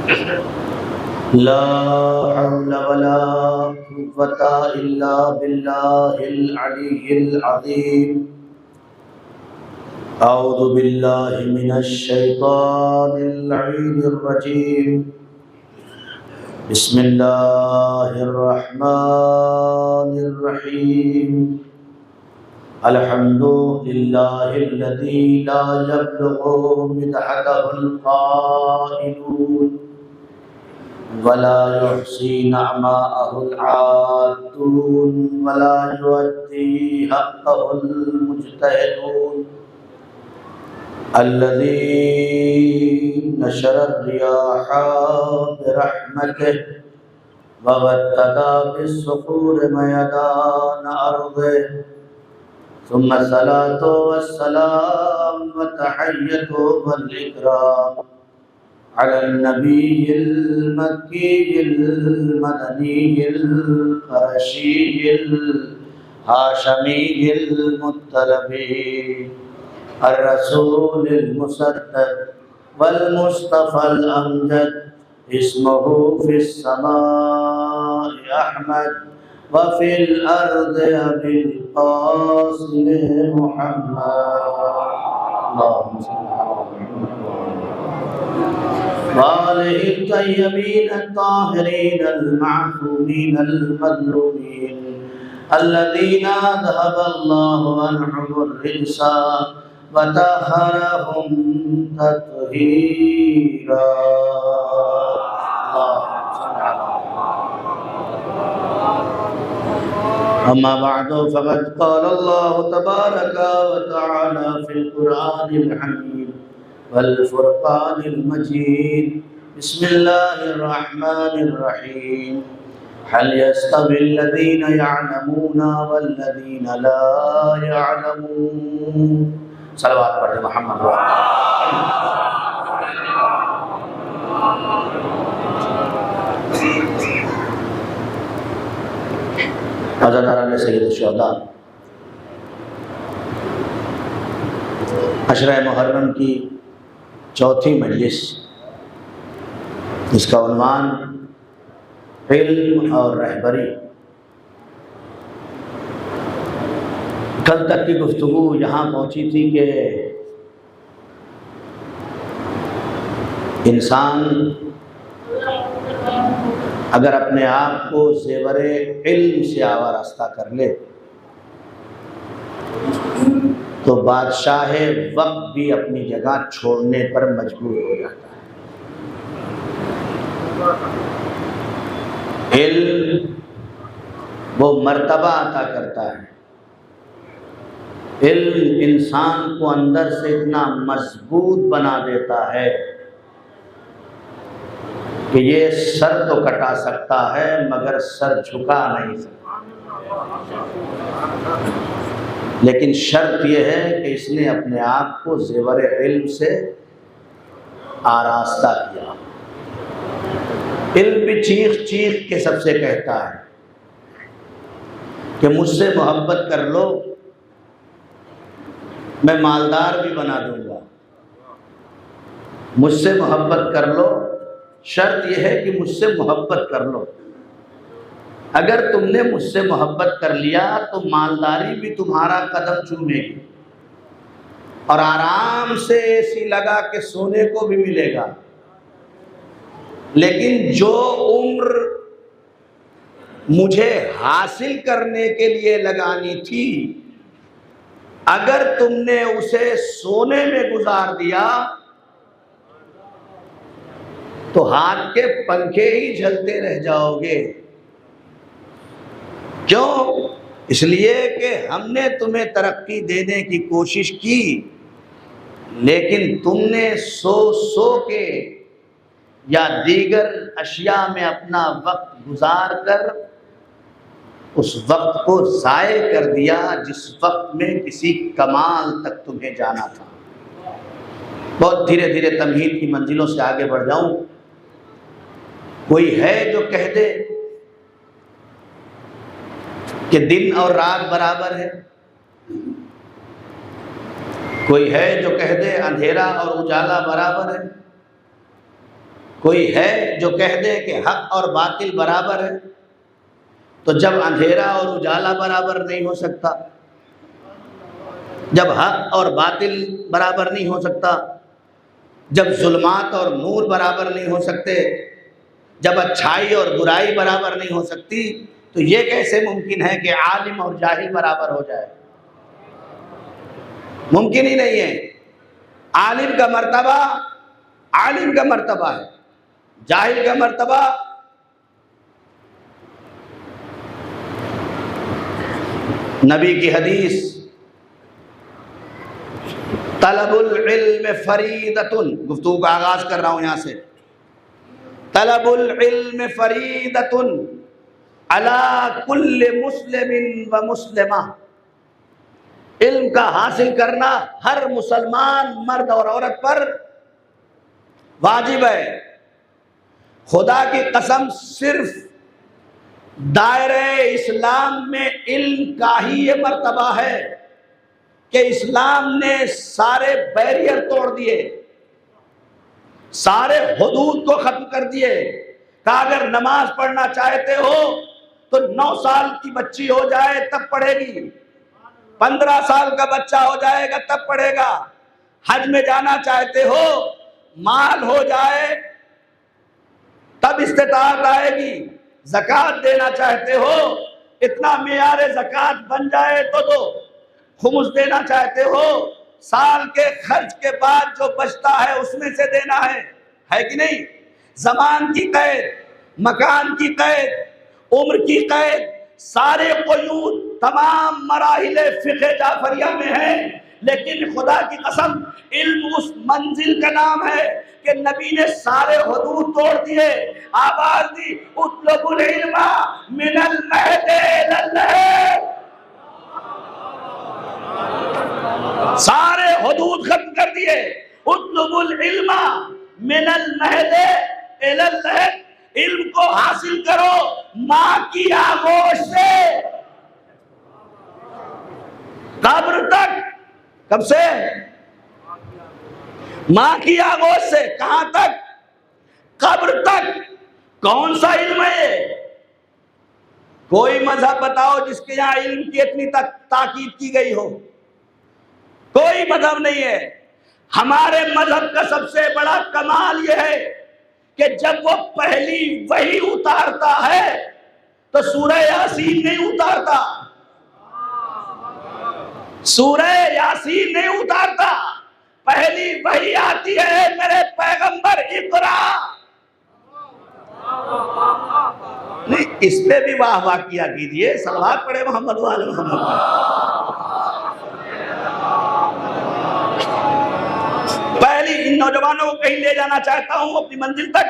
ला हौला वला कुव्वता इल्ला बिल्लाहिल अलिय्यिल अज़ीम। अऊज़ु बिल्लाहि मिनश शैतानिर लईनिर रजीम। बिस्मिल्लाहिर रहमानिर रहीम। अल्हम्दुलिल्लाहिल्लज़ी ला यब्लुगु मिदहदहुल क़ाइलून वला युहसी नअमाअहुल आद्दून वला युअद्दी हक़्क़हुल मुज्तहिदून। अल्लज़ी नशरर रियाहा बिरहमतिहि व वत्तदा बिस्सुहूर मयदान अर्दिहि। सुम्मा सलातो वस्सलाम व तहय्यतु वल इकराम अलन नबिय्यिल मक्किय्यिल मदनिय्यिल क़ुरैशिय्यिल हाशमिय्यिल मुत्तलबी अर्रसूलिल मुसद्दक़ वल मुस्तफ़ल अमजद। इस्मुहु फिस समाइ अहमद व फिल अर्ज़ि अबिल क़ासिम मुहम्मद वालिहि तय्यबीन ताहिरीन अल-मासूमीन अल-मज़लूमीन अल्लज़ीना ज़हबल्लाहु अन्हुमुर रिज्सा व तहहरहुम तत्हीरा। अम्मा बअदु फ़क़द क़ालल्लाहु तबारक व तआला फ़िल क़ुरआनिल हमीद वल फ़ुरक़ानिल मजीद। बिस्मिल्लाहिर रहमानिर रहीम। हल यस्तविल लज़ीना यअलमूना वल लज़ीना ला यअलमून। सलवात पढ़े मोहम्मद। अज़ादारान सय्यद शुहदा, अशरा मुहर्रम की चौथी मजलिस, इसका उन्वान इल्म और रहबरी। कल तक की गुफ्तगू यहाँ पहुँची थी कि इंसान अगर अपने आप को ज़ेवरे इल्म से आवारास्ता कर ले तो बादशाह वक्त भी अपनी जगह छोड़ने पर मजबूर हो जाता है। इल्म वो मर्तबा अता करता है। इल्म इंसान को अंदर से इतना मजबूत बना देता है कि ये सर तो कटा सकता है मगर सर झुका नहीं सकता। लेकिन शर्त यह है कि इसने अपने आप को ज़ेवर इल्म से आरास्ता किया। इल्म भी चीख चीख के सबसे कहता है कि मुझसे मोहब्बत कर लो, मैं मालदार भी बना दूंगा। मुझसे मोहब्बत कर लो, शर्त यह है कि मुझसे मोहब्बत कर लो। अगर तुमने मुझसे मोहब्बत कर लिया तो मालदारी भी तुम्हारा कदम चूमेगी और आराम से एसी लगा के सोने को भी मिलेगा। लेकिन जो उम्र मुझे हासिल करने के लिए लगानी थी, अगर तुमने उसे सोने में गुजार दिया तो हाथ के पंखे ही झलते रह जाओगे। क्यों? इसलिए कि हमने तुम्हें तरक्की देने की कोशिश की, लेकिन तुमने सो सो के या दीगर अशिया में अपना वक्त गुजार कर उस वक्त को ज़ाय कर दिया जिस वक्त में किसी कमाल तक तुम्हें जाना था। बहुत धीरे धीरे तमहीद की मंजिलों से आगे बढ़ जाऊं। कोई है जो कह दे कि दिन और रात बराबर है? कोई है जो कह दे अंधेरा और उजाला बराबर है? कोई है जो कह दे कि हक और बातिल बराबर है? तो जब अंधेरा और उजाला बराबर नहीं हो सकता, जब हक और बातिल बराबर नहीं हो सकता, जब जुल्मात और नूर बराबर नहीं हो सकते, जब अच्छाई और बुराई बराबर नहीं हो सकती, तो ये कैसे मुमकिन है कि आलिम और जाहिल बराबर हो जाए? मुमकिन ही नहीं है। आलिम का मर्तबा आलिम का मर्तबा है, जाहिल का मर्तबा नबी की हदीस तलबुल इल्म फरीदतुन, गुफ्तगू का आगाज कर रहा हूं यहां से। तलबुल इल्म फरीदतुन अला कुल्ले मुस्लिमिन व मुस्लिमा, इल्म का हासिल करना हर मुसलमान मर्द और औरत पर वाजिब है। खुदा की कसम, सिर्फ दायरे इस्लाम में इल्म का ही ये मर्तबा है कि इस्लाम ने सारे बैरियर तोड़ दिए, सारे हुदूद को खत्म कर दिए। कहा अगर नमाज पढ़ना चाहते हो तो 9 साल की बच्ची हो जाए तब पढ़ेगी, 15 साल का बच्चा हो जाएगा तब पढ़ेगा। हज में जाना चाहते हो, माल हो जाए तब इस्तिताअत आएगी। ज़कात देना चाहते हो, इतना मेयार ज़कात बन जाए तो दो। खुमुस देना चाहते हो, साल के खर्च के बाद जो बचता है उसमें से देना है कि नहीं? ज़मान की कैद, मकान की कैद, उम्र की कैद, सारे क़ुयूद तमाम मराहिल फ़िक़्ह जाफ़रिया में है। लेकिन खुदा की कसम, इल्म उस मंजिल का नाम है कि नबी ने सारे हुदूद तोड़ दिए। आवाज दी, उतलबुल इल्मा मिनल महदे इलल लहद, सारे हुदूद खत्म कर दिए। उतलबुल इल्मा मिनल महदे इलल लहद, इल्म को हासिल करो माँ की आगोश से कब्र तक। कब से? माँ की आगोश से कहां तक? कब्र तक। कौन सा इल्म है? कोई मजहब बताओ जिसके यहां इल्म की इतनी ताकीद की गई हो? कोई मजहब नहीं है। हमारे मजहब का सबसे बड़ा कमाल यह है कि जब वो पहली वही उतारता है तो सूरह यासीन नहीं उतारता, सूरह यासीन नहीं उतारता। पहली वही आती है, मेरे पैगंबर इक़रा। नहीं, इस पे भी वाह वाह किया कीजिए, सलवात पढ़े मोहम्मद वाले मोहम्मद। पहली, इन नौजवानों को कहीं ले जाना चाहता हूं अपनी मंजिल तक।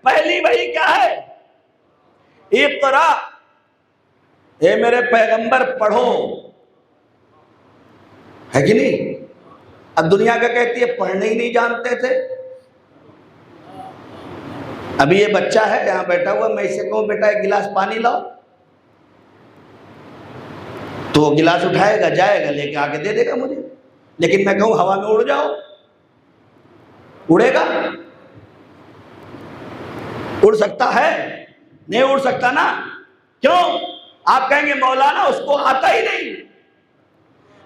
पहली वही क्या है? इक़रा, ये मेरे पैगंबर पढ़ो, है कि नहीं? अब दुनिया का कहती है पढ़ने ही नहीं जानते थे। अभी ये बच्चा है जहां बैठा हुआ, मैं इससे कहूं बेटा एक गिलास पानी लाओ, तो वो गिलास उठाएगा, जाएगा, लेके आके दे देगा मुझे। लेकिन मैं कहूं हवा में उड़ जाओ, उड़ेगा? उड़ सकता है? नहीं उड़ सकता ना। क्यों? आप कहेंगे मौलाना उसको आता ही नहीं।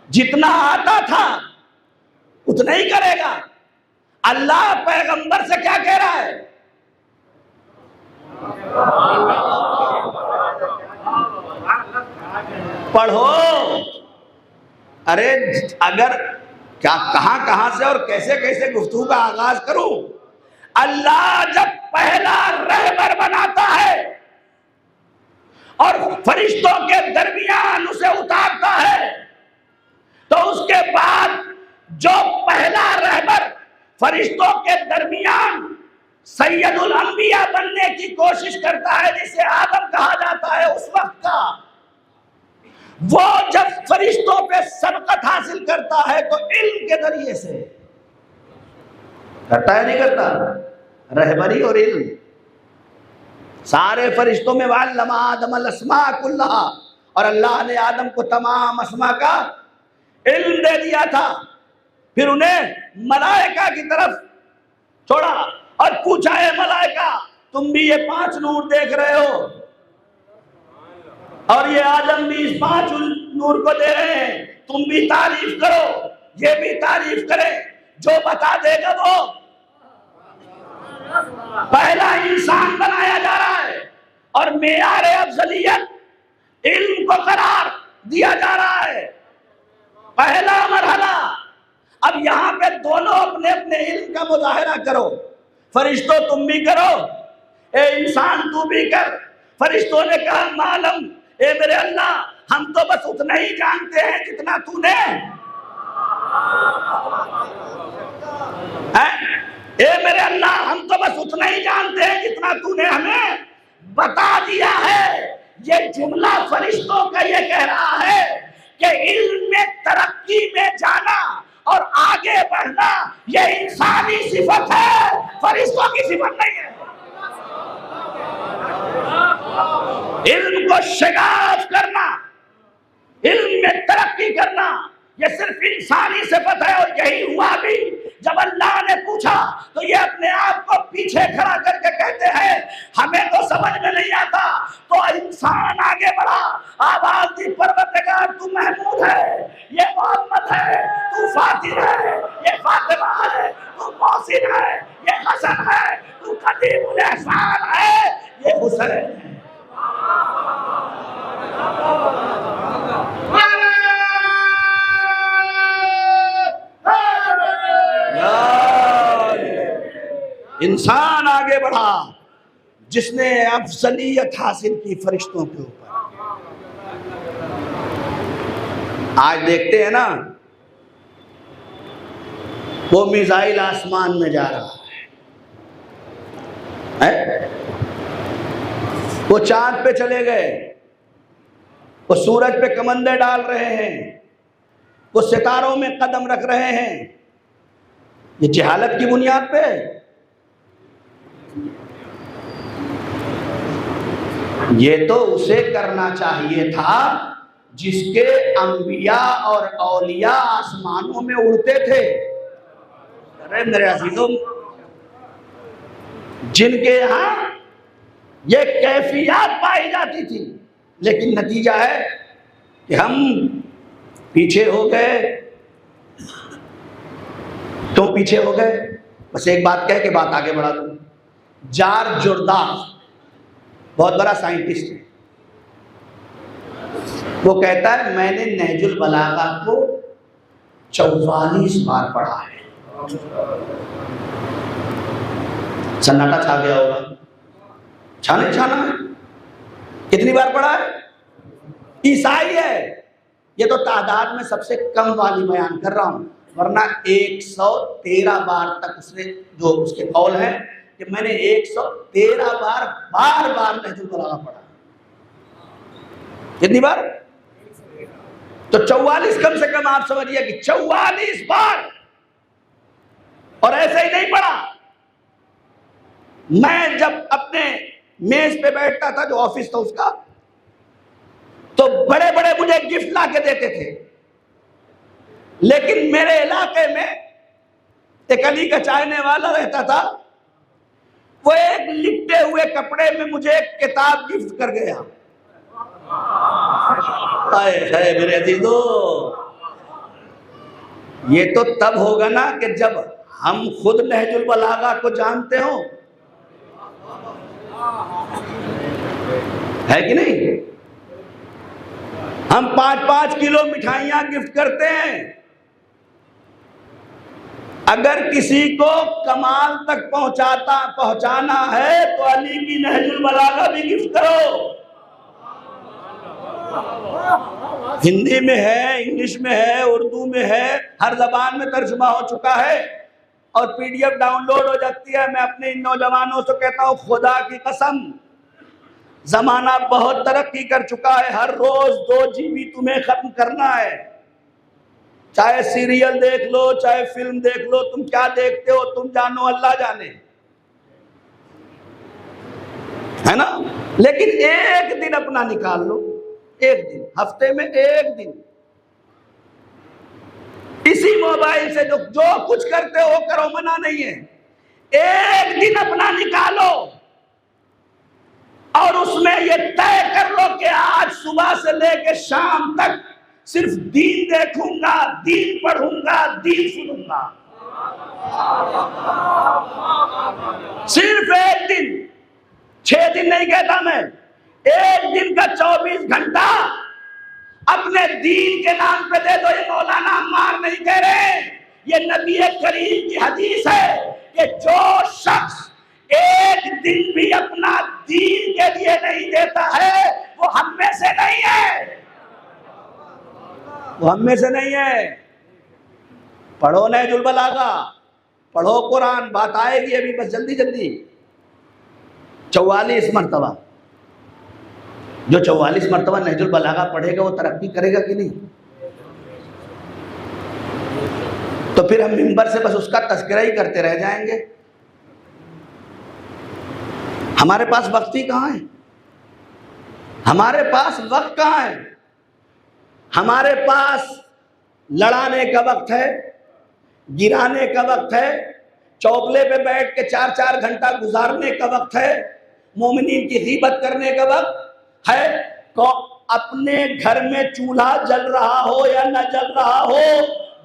जितना आता था उतना ही करेगा। अल्लाह पैगंबर से क्या कह रहा है? पढ़ो। अरे अगर क्या कहां से और कैसे कैसे गुफ्तगू का आगाज करूं? अल्लाह जब पहला रहबर बनाता है और फरिश्तों के दरमियान उसे उतारता है, तो उसके बाद जो पहला रहबर फरिश्तों के दरमियान सैयदुल अंबिया बनने की कोशिश करता है, जिसे आदम कहा जाता है, उस वक्त का वो जब फरिश्तों पे सबकत हासिल करता है तो इल्म के जरिए से करता है, नहीं करता? रहबरी और इल्म। सारे फरिश्तों में वअल्लमा आदम अस्मा कुल्लहा, और अल्लाह ने आदम को तमाम अस्मा का इल्म दे दिया था। फिर उन्हें मलाइका की तरफ छोड़ा और पूछा, है मलाइका तुम भी ये 5 नूर देख रहे हो और ये आदम भी इस 5 नूर को दे रहे हैं। तुम भी तारीफ करो, ये भी तारीफ करे। जो बता देगा वो पहला इंसान बनाया जा रहा है और मेयारे अफजलियत इल्म को करार दिया जा रहा है। पहला मरहला। अब यहाँ पे दोनों अपने अपने इल्म का मुजाहिरा करो। फरिश्तों तुम भी करो, ए इंसान तू भी कर। फरिश्तों ने कहा मालम, ए मेरे अल्लाह, हम तो बस उतना ही जानते हैं जितना तूने ए मेरे अल्लाह, हम तो बस उतना ही जानते हैं जितना तूने हमें बता दिया है। ये जुमला फरिश्तों का ये कह रहा है कि इल्म में तरक्की में जाना और आगे बढ़ना ये इंसानी सिफत है, फरिश्तों की सिफत नहीं है। इल्म को शगाफ करना, इल्म में तरक्की करना ये सिर्फ इंसानी सिफत है। और यही हुआ भी। जब अल्लाह ने पूछा तो ये अपने आप को पीछे खड़ा करके कहते हैं हमें तो समझ में नहीं आता। तो इंसान आगे बढ़ा, आवाज दी परवरदिगार तू महमूद है, ये मोहम्मद है, तू फातिह है, ये फातिमा है, तू मोहसिन है, ये हसन है, तू कदीमुल एहसान है, ये हुसैन है। इंसान आगे बढ़ा जिसने अफजलियत हासिल की फरिश्तों के ऊपर। आज देखते हैं ना, वो मिसाइल आसमान में जा रहा है? वो चांद पे चले गए, वो सूरज पे कमंदे डाल रहे हैं, वो सितारों में कदम रख रहे हैं। ये जहालत की बुनियाद पे। ये तो उसे करना चाहिए था जिसके अंबिया और औलिया आसमानों में उड़ते थे। अरे मेरे अजीजों, जिनके यहां ये कैफियत पाई जाती थी, लेकिन नतीजा है कि हम पीछे हो गए। तो पीछे हो गए। बस एक बात कह के बात आगे बढ़ा दूं। जार्ज जोर्दान बहुत बड़ा साइंटिस्ट है। वो कहता है मैंने नहजुल बलागा को 44 बार पढ़ा है। सन्नाटा छा गया होगा। छाने छाना है। कितनी बार पढ़ा है? ईसाई है। ये तो तादाद में सबसे कम वाली बयान कर रहा हूं, वरना 113 बार तक उसने जो उसके कौल है कि मैंने 113 बार बार नहजुल बलागा पढ़ा। कितनी बार? तो 44 कम से कम आप समझिए कि 44 बार। और ऐसे ही नहीं पढ़ा। मैं जब अपने मेज पे बैठता था, जो ऑफिस था उसका, तो बड़े बड़े मुझे गिफ्ट ला के देते थे। लेकिन मेरे इलाके में एक अली का चाहने वाला रहता था। वो एक लिपटे हुए कपड़े में मुझे एक किताब गिफ्ट कर गया। हाय मेरे अजीजों, ये तो तब होगा ना कि जब हम खुद नहजुल बलागा को जानते हो, है कि नहीं? हम 5-5 किलो मिठाइयां गिफ्ट करते हैं। अगर किसी को कमाल तक पहुंचाना है तो अली की नहजुल बलागा भी गिफ्ट करो। हिंदी में है, इंग्लिश में है, उर्दू में है, हर जबान में तर्जुमा हो चुका है और पीडीएफ डाउनलोड हो जाती है। मैं अपने इन नौजवानों से कहता हूं, खुदा की कसम, जमाना बहुत तरक्की कर चुका है। हर रोज 2 GB तुम्हें खत्म करना है। चाहे सीरियल देख लो, चाहे फिल्म देख लो, तुम क्या देखते हो तुम जानो, अल्लाह जाने, है ना? लेकिन एक दिन अपना निकाल लो, एक दिन, हफ्ते में एक दिन, इसी मोबाइल से जो कुछ करते हो करो, मना नहीं है। एक दिन अपना निकालो सुबह से लेके शाम तक सिर्फ दीन देखूंगा, दीन पढ़ूंगा, दीन सुनूंगा। सिर्फ एक दिन, 6 दिन नहीं कहता मैं, एक दिन का 24 घंटा अपने दीन के नाम पे दे दो। ये मौलाना अम्मार नहीं कह रहे, ये नबी करीम की हदीस है कि जो शख्स एक दिन भी अपना दीन के लिए नहीं देता है वो हम में से नहीं है, वो हम में से नहीं है। पढ़ो नहजुल बलागा, पढ़ो कुरान, बात आएगी अभी, बस जल्दी जल्दी। 44 मरतबा, जो 44 मरतबा नहजुल बलागा पढ़ेगा वो तरक्की करेगा कि नहीं? तो फिर हम मिंबर से बस उसका तज़किरा ही करते रह जाएंगे। हमारे पास वक्त ही कहाँ है? हमारे पास वक्त कहाँ है? हमारे पास लड़ाने का वक्त है, गिराने का वक्त है, चौपले पे बैठ के 4-4 घंटा गुजारने का वक्त है, मोमिनीन की गीबत करने का वक्त है। अपने घर में चूल्हा जल रहा हो या न जल रहा हो,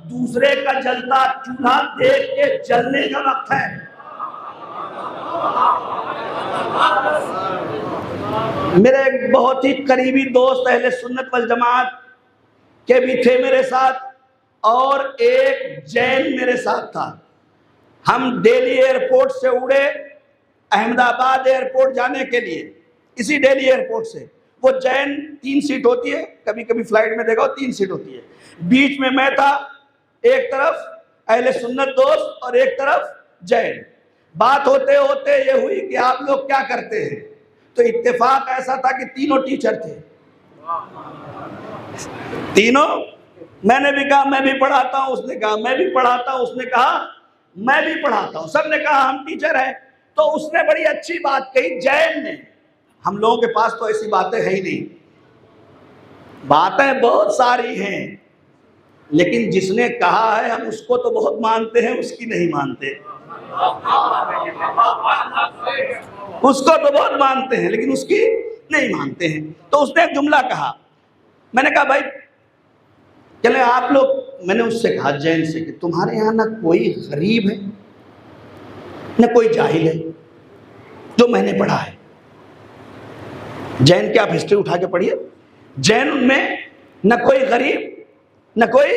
दूसरे का जलता चूल्हा देख के जलने का वक्त है। मेरे एक बहुत ही करीबी दोस्त अहले सुन्नत वल जमात के भी थे मेरे साथ, और एक जैन मेरे साथ था। हम दिल्ली एयरपोर्ट से उड़े अहमदाबाद एयरपोर्ट जाने के लिए। इसी दिल्ली एयरपोर्ट से वो जैन 3 सीट होती है, कभी कभी फ्लाइट में देखा 3 सीट होती है, बीच में मैं था, एक तरफ अहले सुन्नत दोस्त और एक तरफ जैन। बात होते होते ये हुई कि आप लोग क्या करते हैं, तो इत्तेफाक ऐसा था कि तीनों टीचर थे, तीनों। मैंने भी कहा मैं भी पढ़ाता हूं, उसने कहा मैं भी पढ़ाता हूं, उसने कहा मैं भी पढ़ाता हूं, सबने कहा हम टीचर हैं। तो उसने बड़ी अच्छी बात कही जैन ने, हम लोगों के पास तो ऐसी बातें है ही नहीं, बातें बहुत सारी हैं, लेकिन जिसने कहा है हम उसको तो बहुत मानते हैं, उसकी नहीं मानते। उसको तो बहुत मानते हैं लेकिन उसकी नहीं मानते हैं। तो उसने एक जुमला कहा, मैंने कहा भाई चले आप लोग, मैंने उससे कहा जैन से कि तुम्हारे यहाँ ना कोई गरीब है ना कोई जाहिल है जो मैंने पढ़ा है। जैन की आप हिस्ट्री उठा के पढ़िए, जैन में न कोई गरीब न कोई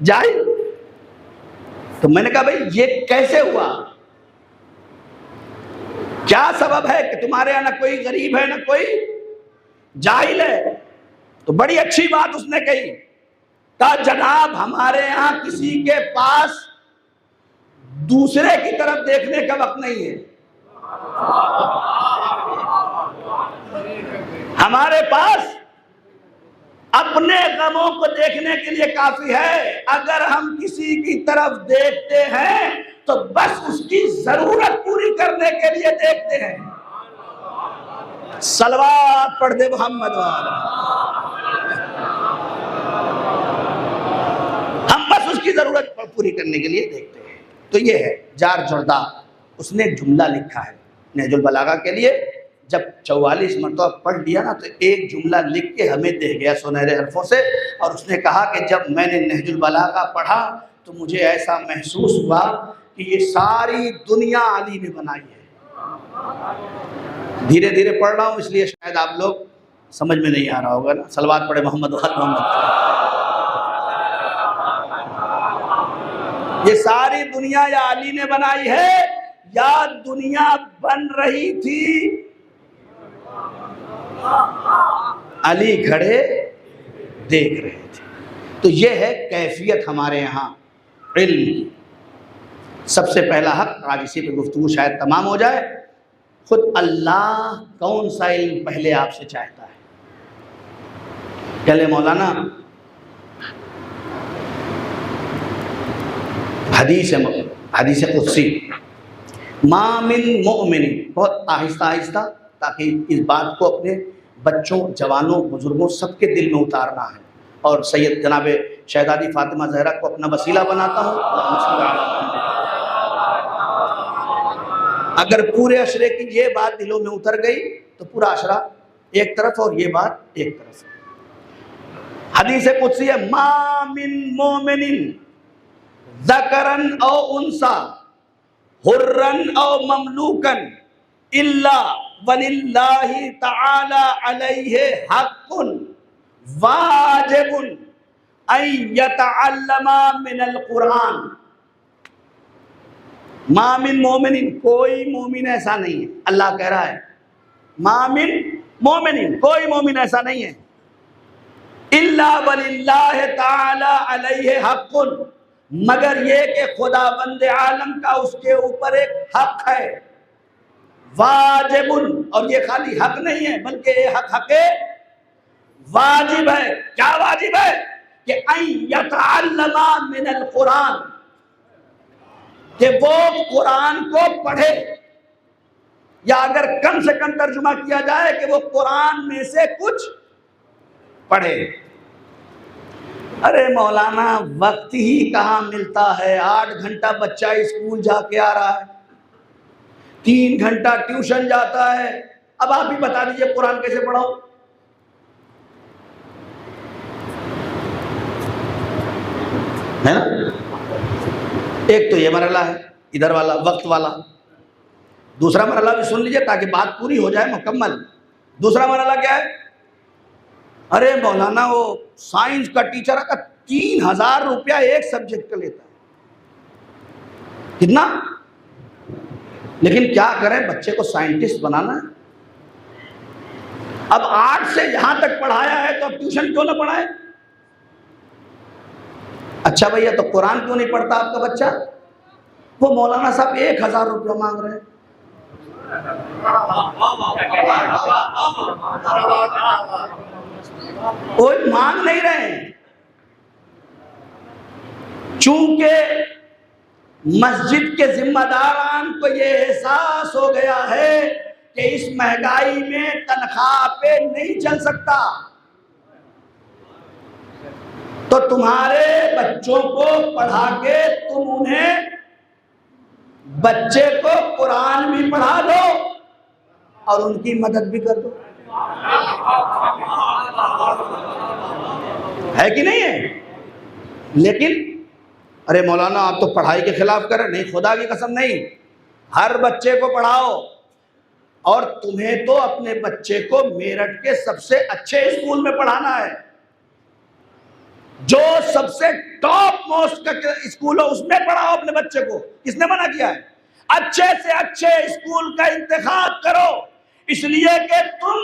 जाहिल। तो मैंने कहा भाई ये कैसे हुआ, क्या सबब है कि तुम्हारे यहाँ न कोई गरीब है न कोई जाहिल है? तो बड़ी अच्छी बात उसने कही, कहा जनाब हमारे यहाँ किसी के पास दूसरे की तरफ देखने का वक्त नहीं है, हमारे पास अपने गमों को देखने के लिए काफी है। अगर हम किसी की तरफ देखते हैं तो बस उसकी जरूरत पूरी करने के लिए देखते हैं। सलवात पढ़ दे मोहम्मद वाला, हम बस उसकी जरूरत पूरी करने के लिए देखते हैं। तो ये है जार जोरदा, उसने जुमला लिखा है नहजुल बलागा के लिए। जब 44 मरतबा पढ़ लिया ना तो एक जुमला लिख के हमें दे गया सुनहरे हरफों से, और उसने कहा कि जब मैंने नहजुल बलागा पढ़ा तो मुझे ऐसा महसूस हुआ कि ये सारी दुनिया अली ने बनाई है। धीरे धीरे पढ़ रहा हूँ इसलिए शायद आप लोग समझ में नहीं आ रहा होगा ना। सलवात पढ़े मोहम्मद मोहम्मद। ये सारी दुनिया या अली ने बनाई है या दुनिया बन रही थी, अली खड़े देख रहे थे। तो ये है कैफियत हमारे यहाँ इल्म की। सबसे पहला हक, आज इसी पे गुफ्तगू शायद तमाम हो जाए, खुद अल्लाह कौन सा इल्म पहले आपसे चाहता है। पहले मौलाना हदीस कुदसी मामिन मोमिन, बहुत आहिस्ता आहिस्ता, ताकि इस बात को अपने बच्चों, जवानों, बुजुर्गों सबके दिल में उतारना है। और सैयद जनाब शहजादी फातिमा जहरा को अपना वसीला बनाता हूँ। अगर पूरे अशरे की ये बात दिलों में उतर गई तो पूरा अशरा एक तरफ और ये बात एक तरफ। हदीस कुदसी है, मा मिन मोमिनिन ज़करन औ उनसा हुर्रन औ ममलूकन इल्ला वलिल्लाहि तआला अलैहि हक़्क़ुन वाजिबुन अन यतअल्लमा मिनल कुरान। मामिन मोमिनिन, कोई मोमिन ऐसा नहीं है, अल्लाह कह रहा है मामिन मोमिनिन, कोई मोमिन ऐसा नहीं है, इल्ला वलिल्लाहि तआला अलैहि हक़्क़ुन, मगर ये कि खुदाबंद आलम का उसके ऊपर एक हक है, वाजिबुन, और ये खाली हक नहीं है बल्कि ये हक वाजिब है। क्या वाजिब है? कि अन यतअल्लमा मिनल कुरान, कि वो कुरान को पढ़े, या अगर कम से कम तर्जुमा किया जाए कि वो कुरान में से कुछ पढ़े। अरे मौलाना वक्त ही कहाँ मिलता है, 8 घंटा बच्चा स्कूल जाके आ रहा है, 3 घंटा ट्यूशन जाता है, अब आप ही बता दीजिए कुरान कैसे पढ़ाओ? है ना? एक तो ये मरहला है इधर वाला, वक्त वाला। दूसरा मरहला भी सुन लीजिए ताकि बात पूरी हो जाए मुकम्मल। दूसरा मरहला क्या है? अरे मौलाना वो साइंस का टीचर का 3000 रुपया एक सब्जेक्ट का लेता है। कितना? लेकिन क्या करें, बच्चे को साइंटिस्ट बनाना है। अब 8 से यहां तक पढ़ाया है तो अब ट्यूशन क्यों ना पढ़ाए? अच्छा भैया, तो कुरान क्यों नहीं पढ़ता आपका बच्चा? वो मौलाना साहब 1000 रुपया मांग रहे हैं। कोई मांग नहीं रहे हैं, चूंकि मस्जिद के जिम्मेदारान को ये एहसास हो गया है कि इस महंगाई में तनख्वाह पे नहीं चल सकता, तो तुम्हारे बच्चों को पढ़ा के तुम उन्हें, बच्चे को कुरान भी पढ़ा दो और उनकी मदद भी कर दो। है कि नहीं है? लेकिन अरे मौलाना आप तो पढ़ाई के खिलाफ कर रहे। नहीं, खुदा की कसम नहीं, हर बच्चे को पढ़ाओ। और तुम्हें तो अपने बच्चे को मेरठ के सबसे अच्छे स्कूल में पढ़ाना है, जो सबसे टॉप मोस्ट का स्कूल हो उसमें पढ़ाओ अपने बच्चे को। किसने मना किया है? अच्छे से अच्छे स्कूल का इंतखाब करो, इसलिए कि तुम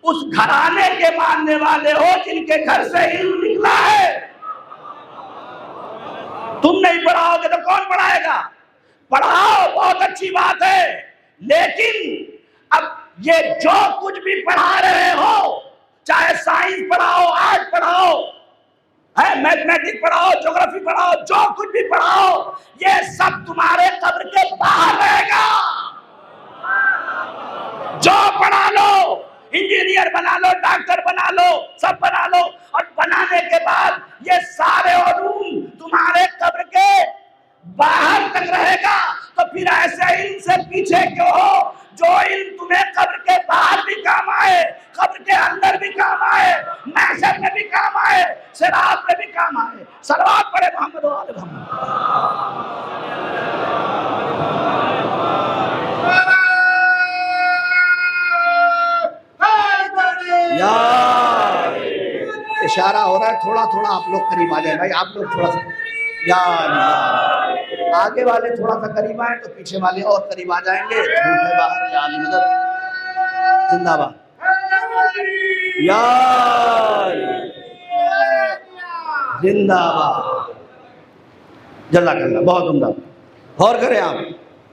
उस घराने के मानने वाले हो जिनके घर से इल्म निकला है। तुम नहीं पढ़ाओगे तो कौन पढ़ाएगा? पढ़ाओ, बहुत अच्छी बात है, लेकिन अब ये जो कुछ भी पढ़ा रहे हो, चाहे साइंस पढ़ाओ, आर्ट पढ़ाओ, है मैथमेटिक्स पढ़ाओ, ज्योग्राफी पढ़ाओ, जो कुछ भी पढ़ाओ, ये सब तुम्हारे कब्र के बाहर रहेगा। जो पढ़ा लो, इंजीनियर बना लो, डॉक्टर बना लो, सब बना लो, और बनाने के बाद ये सारे उलूम तुम्हारे कब्र के बाहर तक रहेगा। तो फिर ऐसे इल्म से पीछे क्यों हो जो इल्म तुम्हें कब्र के बाहर भी काम आए, कब्र के अंदर भी काम आए, महशर में भी काम आए, सिरात में भी काम आए। सलवात पढ़े मोहम्मद व आले मोहम्मद। यार इशारा हो रहा है, थोड़ा थोड़ा आप लोग करीब आ जाए भाई, आप लोग थोड़ा सा यार आगे वाले थोड़ा सा करीब आए तो पीछे वाले और करीब आ जाएंगे। बाहर या अली मदद जिंदाबाद, यार जिंदाबाद, जज़ाकल्लाह, बहुत उम्दा। गौर करें आप,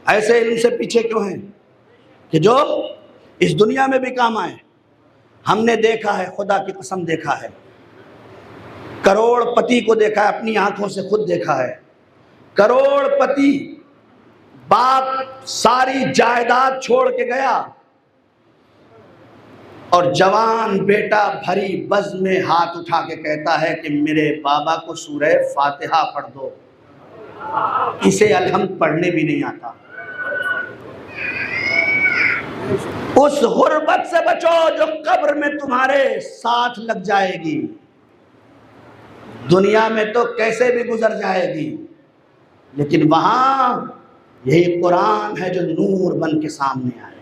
ऐसे इल्म से पीछे क्यों हैं कि जो इस दुनिया में भी काम आए। हमने देखा है, खुदा की कसम देखा है, करोड़पति को देखा है, अपनी आंखों से खुद देखा है। करोड़पति बाप सारी जायदाद छोड़ के गया और जवान बेटा भरी बज़ में हाथ उठा के कहता है कि मेरे बाबा को सूरह फातिहा पढ़ दो। इसे अलहम्द पढ़ने भी नहीं आता। उस गुर्बत से बचो जो कब्र में तुम्हारे साथ लग जाएगी। दुनिया में तो कैसे भी गुजर जाएगी, लेकिन वहां यही कुरान है जो नूर बन के सामने आएगा।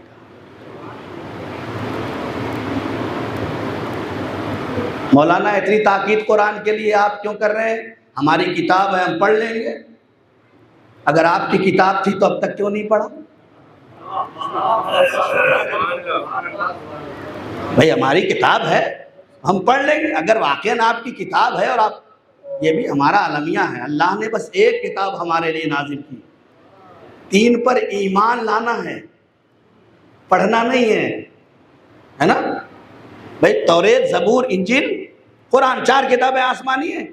मौलाना इतनी ताकीद कुरान के लिए आप क्यों कर रहे हैं? हमारी किताब है, हम पढ़ लेंगे। अगर आपकी किताब थी तो अब तक क्यों नहीं पढ़ा? भाई हमारी किताब है, हम पढ़ लेंगे। अगर वाकई आपकी किताब है, और आप, ये भी हमारा अलमिया है, अल्लाह ने बस एक किताब हमारे लिए नाजिल की, 3 पर ईमान लाना है, पढ़ना नहीं है ना भाई? तौरेत, ज़बूर, इंजील, कुरान, 4 किताबें आसमानी है,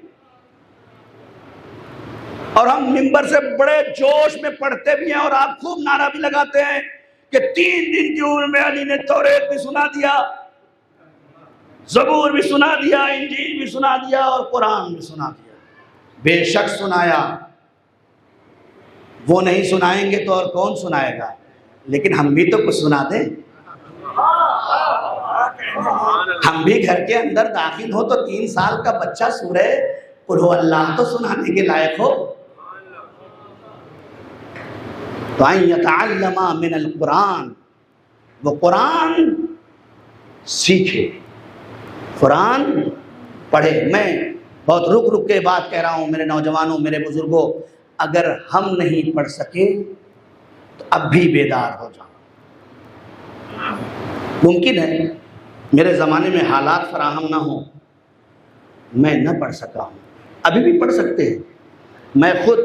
और हम मिंबर से बड़े जोश में पढ़ते भी हैं, और आप खूब नारा भी लगाते हैं कि 3 दिन की उम्र में अली ने तौरेत भी सुना दिया, ज़बूर भी सुना दिया, इंजील भी सुना दिया, और कुरान भी सुना दिया। बेशक सुनाया, वो नहीं सुनाएंगे तो और कौन सुनाएगा? लेकिन हम भी तो कुछ सुना दें। हम भी घर के अंदर दाखिल हो तो 3 साल का बच्चा सूरह कुल हु अल्लाह तो सुनाने के लायक हो। तो यतअल्लमा मिनल कुरान, वो कुरान सीखे, कुरान पढ़े। मैं बहुत रुक रुक के बात कह रहा हूँ मेरे नौजवानों, मेरे बुजुर्गों, अगर हम नहीं पढ़ सके तो अब भी बेदार हो जाओ। मुमकिन है मेरे ज़माने में हालात फराहम ना हो, मैं न पढ़ सका हूँ, अभी भी पढ़ सकते हैं। मैं खुद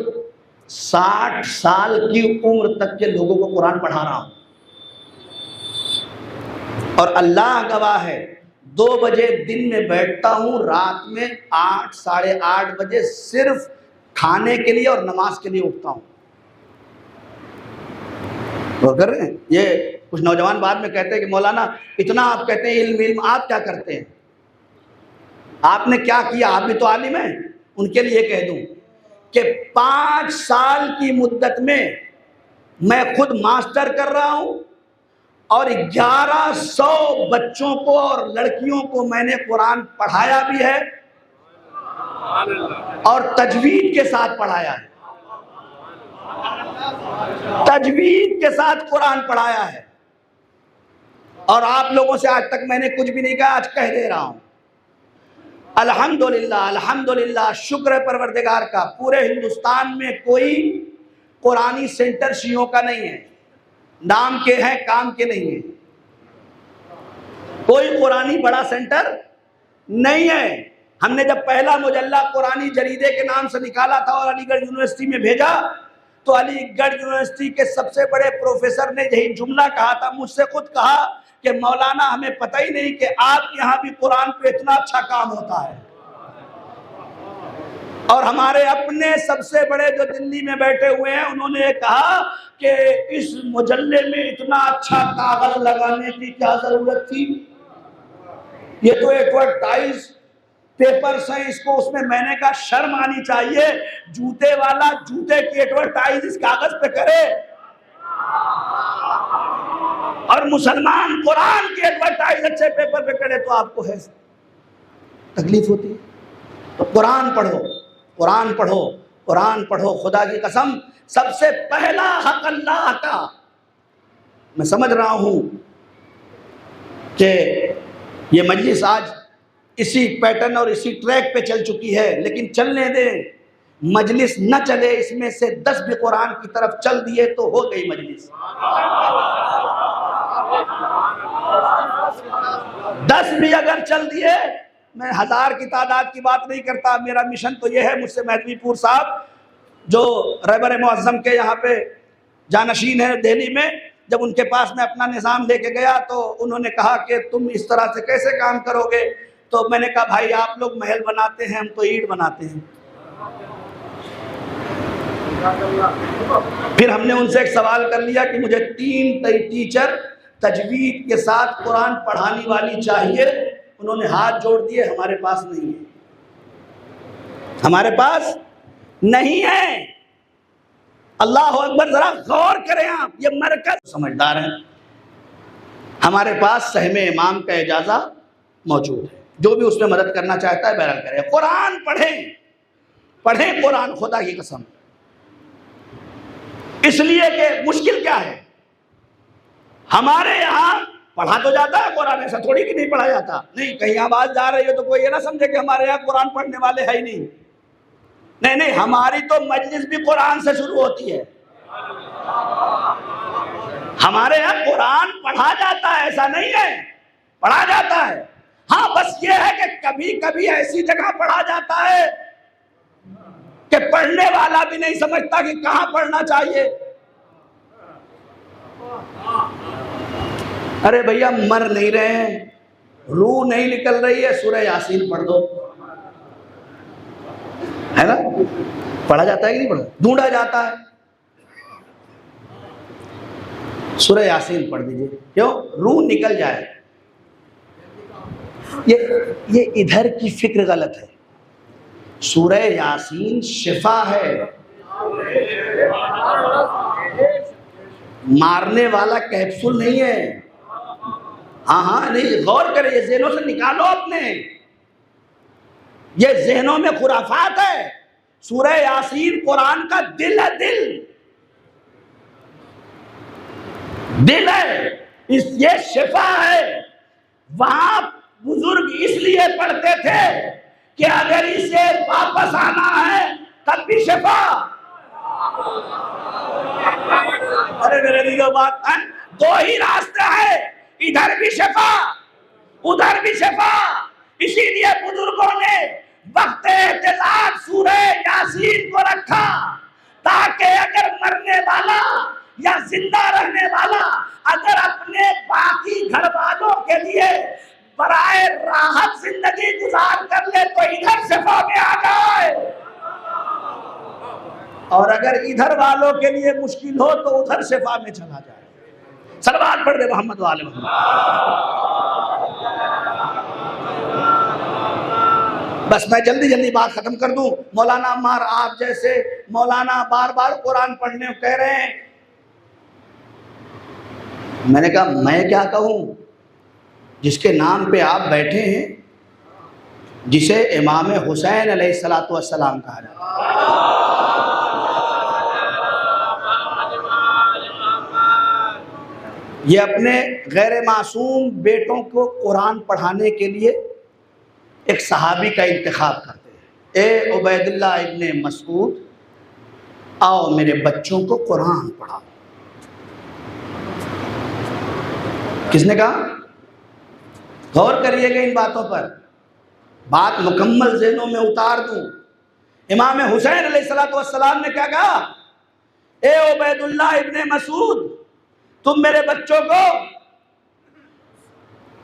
60 साल की उम्र तक के लोगों को कुरान पढ़ा रहा हूँ, और अल्लाह गवाह है, 2 बजे दिन में बैठता हूँ, रात में 8 साढ़े 8 बजे सिर्फ खाने के लिए और नमाज के लिए उठता हूँ। वो कर रहे हैं। ये कुछ नौजवान बाद में कहते हैं कि मौलाना इतना आप कहते हैं इल्म इल्म, आप क्या करते हैं? आपने क्या किया? आप भी तो आलिम हैं। उनके लिए कह दूं कि 5 साल की मुद्दत में मैं खुद मास्टर कर रहा हूं, और 1100 बच्चों को और लड़कियों को मैंने कुरान पढ़ाया भी है, और तजवीद के साथ पढ़ाया है। तजवीद के साथ कुरान पढ़ाया है, और आप लोगों से आज तक मैंने कुछ भी नहीं कहा, आज कह दे रहा हूं। अल्हम्दुलिल्लाह, अल्हम्दुलिल्लाह, शुक्र है परवरदिगार का, पूरे हिंदुस्तान में कोई कुरानी सेंटर शियों का नहीं है। नाम के हैं, काम के नहीं है। कोई कुरानी बड़ा सेंटर नहीं है। हमने जब पहला मुजल्ला कुरानी जरीदे के नाम से निकाला था और अलीगढ़ यूनिवर्सिटी में भेजा, तो अलीगढ़ यूनिवर्सिटी के सबसे बड़े प्रोफेसर ने यही जुमला कहा था, मुझसे खुद कहा कि मौलाना हमें पता ही नहीं कि आपके यहाँ भी कुरान पे इतना अच्छा काम होता है। और हमारे अपने सबसे बड़े जो दिल्ली में बैठे हुए हैं, उन्होंने कहा कि इस मुजल्ले में इतना अच्छा कागज लगाने की क्या जरूरत थी, ये तो एडवर्टाइज पेपर्स हैं, इसको उसमें मैंने कहा शर्म आनी चाहिए, जूते वाला जूते की एडवर्टाइज इस कागज पे करे, और मुसलमान कुरान की एडवर्टाइज अच्छे पेपर पे करे, तो आपको है तकलीफ होती है। तो कुरान पढ़ो, कुरान पढ़ो, कुरान पढ़ो। खुदा की कसम, सबसे पहला हक अल्लाह का। मैं समझ रहा हूं कि ये मजलिस आज इसी पैटर्न और इसी ट्रैक पे चल चुकी है, लेकिन चलने दें। मजलिस न चले, इसमें से 10 भी कुरान की तरफ चल दिए तो हो गई मजलिस। 10 भी अगर चल दिए, मैं 1000 की तादाद की बात नहीं करता, मेरा मिशन तो यह है। मुझसे महदवीपुर साहब जो रहबर मुअज्जम के यहाँ पे जानशीन है दिल्ली में, जब उनके पास मैं अपना निज़ाम लेके गया तो उन्होंने कहा कि तुम इस तरह से कैसे काम करोगे? तो मैंने कहा भाई आप लोग महल बनाते हैं, हम तो ईंट बनाते हैं। फिर हमने उनसे एक सवाल कर लिया कि मुझे 3 टीचर तजवीद के साथ कुरान पढ़ाने वाली चाहिए। उन्होंने हाथ जोड़ दिए, हमारे पास नहीं है, हमारे पास नहीं है। अल्लाह अकबर, जरा गौर करें आप, ये मरकज समझदार हैं। हमारे पास सहमे इमाम का इजाज़ा मौजूद है, जो भी उसमें मदद करना चाहता है बहरहाल करे। कुरान पढ़ें, पढ़ें कुरान, खुदा की कसम। इसलिए कि मुश्किल क्या है, हमारे यहाँ पढ़ा तो जाता है कुरान, ऐसा थोड़ी कि नहीं पढ़ा जाता। नहीं, कहीं आवाज जा रही हो तो कोई ये ना समझे कि हमारे यहाँ कुरान पढ़ने वाले है ही नहीं। नहीं नहीं, हमारी तो मजलिस भी कुरान से शुरू होती है। हमारे यहाँ कुरान पढ़ा जाता है, ऐसा नहीं है, पढ़ा जाता है। हाँ, बस ये है कि कभी कभी ऐसी जगह पढ़ा जाता है कि पढ़ने वाला भी नहीं समझता कि कहां पढ़ना चाहिए। अरे भैया, मर नहीं रहे हैं, रूह नहीं निकल रही है, सूरह यासीन पढ़ दो, है ना? पढ़ा जाता है कि नहीं पढ़ा, ढूंढा जाता है, सूरह यासीन पढ़ दीजिए, क्यों? रूह निकल जाए। ये इधर की फिक्र गलत है। सूरह यासीन शिफा है, मारने वाला कैप्सूल नहीं है। हाँ हाँ, नहीं, गौर करें, ये ज़हनों से निकालो अपने, ये ज़हनों में खुराफात है। सूरह यासीन कुरान का दिल है, दिल है, ये शिफा है। वहां बुजुर्ग इसलिए पढ़ते थे कि अगर इसे वापस आना है तब भी शिफा। अरे मेरे लिए बात है, दो ही रास्ते हैं, इधर भी शिफा, उधर भी शिफा। इसीलिए बुजुर्गों ने वक्त एहतिलाल सूरह यासीन को रखा, ताकि अगर मरने वाला या जिंदा रहने वाला अगर अपने बाकी घर वालों के लिए बराए राहत जिंदगी गुजार कर ले तो इधर शिफा में आ जाए, और अगर इधर वालों के लिए मुश्किल हो तो उधर शिफा में चला जाए। सलवात पढ़ दे मोहम्मद वाले मोहम्मद। बस मैं जल्दी जल्दी बात खत्म कर दूं। मौलाना अम्मार, आप जैसे मौलाना बार बार कुरान पढ़ने कह रहे हैं। मैंने कहा मैं क्या कहूं, जिसके नाम पे आप बैठे हैं, जिसे इमाम हुसैन अलैहिस्सलातु वस्सलाम कहा जाता है, ये अपने गैर मासूम बेटों को कुरान पढ़ाने के लिए एक सहाबी का इंतखाब करते हैं। ए उबैदुल्लाह इब्ने मसूद, आओ मेरे बच्चों को कुरान पढ़ाओ। किसने कहा? गौर करिएगा इन बातों पर, बात मुकम्मल ज़हनों में उतार दूं। इमाम हुसैन अलैहिस्सलातु वस्सलाम ने क्या कहा? ए उबैदुल्लाह इब्ने मसूद, तुम मेरे बच्चों को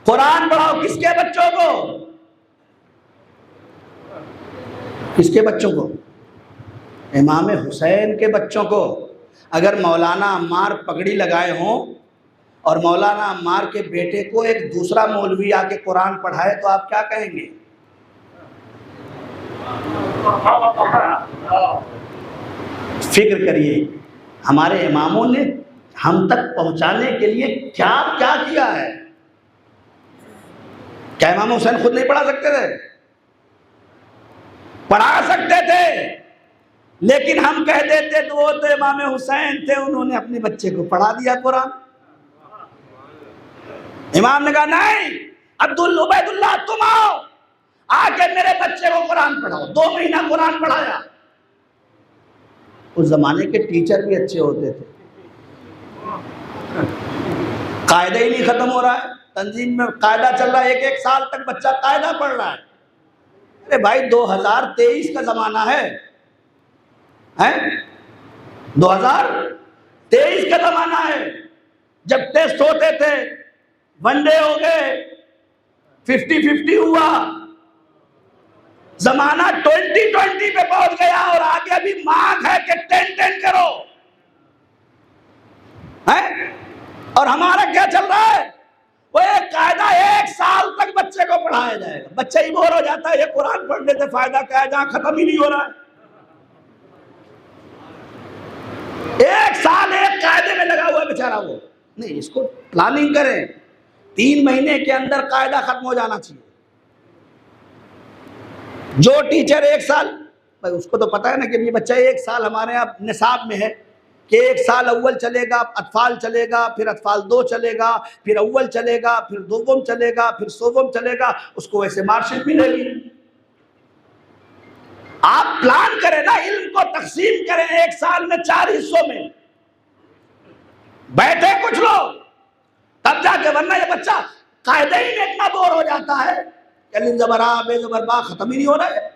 कुरान पढ़ाओ। किसके बच्चों को? किसके बच्चों को? इमाम हुसैन के बच्चों को। अगर मौलाना अम्मार पगड़ी लगाए हों और मौलाना अम्मार के बेटे को एक दूसरा मौलवी आके कुरान पढ़ाए तो आप क्या कहेंगे? फिक्र करिए, हमारे इमामों ने हम तक पहुंचाने के लिए क्या क्या किया है। क्या इमाम हुसैन खुद नहीं पढ़ा सकते थे? पढ़ा सकते थे, लेकिन हम कह देते तो वो तो इमाम हुसैन थे, उन्होंने अपने बच्चे को पढ़ा दिया कुरान। इमाम ने कहा नहीं, अब्दुल उबैदुल्लाह तुम आओ, आके मेरे बच्चे को कुरान पढ़ाओ। 2 महीना कुरान पढ़ाया। उस जमाने के टीचर भी अच्छे होते थे, कायदा ही नहीं खत्म हो रहा है, तंजीम में कायदा चल रहा है, 1-1 साल तक बच्चा कायदा पढ़ रहा है। अरे भाई 2023 का जमाना है, हैं? 2023 का जमाना है। जब टेस्ट होते थे, वनडे हो गए, 50-50 हुआ, जमाना 2020 पे पहुंच गया और आगे अभी मांग है कि 10-10 करो, है? और हमारा क्या चल रहा है? वो एक कायदा 1 साल तक बच्चे को पढ़ाया जाएगा। बच्चा ही बोर हो जाता है, ये कुरान पढ़ने से फायदा क्या है जहां खत्म ही नहीं हो रहा है। 1 साल एक कायदे में लगा हुआ है बेचारा वो। नहीं, इसको प्लानिंग करें, 3 महीने के अंदर कायदा खत्म हो जाना चाहिए। जो टीचर 1 साल, भाई उसको तो पता है ना कि ये बच्चा 1 साल हमारे यहाँ निसाब में है कि 1 साल अव्वल चलेगा, अतफाल चलेगा, फिर अतफाल 2 चलेगा, फिर अव्वल चलेगा, फिर दोवम चलेगा, फिर सोवम चलेगा, उसको वैसे मार्कशीट मिलेगी। आप प्लान करें ना, इल्म को तकसीम करें 1 साल में 4 हिस्सों में, बैठे कुछ लोग, तब जाके, वरना ये बच्चा कायदे ही में इतना बोर हो जाता है, अलिफ ज़बर आ बे ज़बर बा खत्म ही नहीं हो रहा है।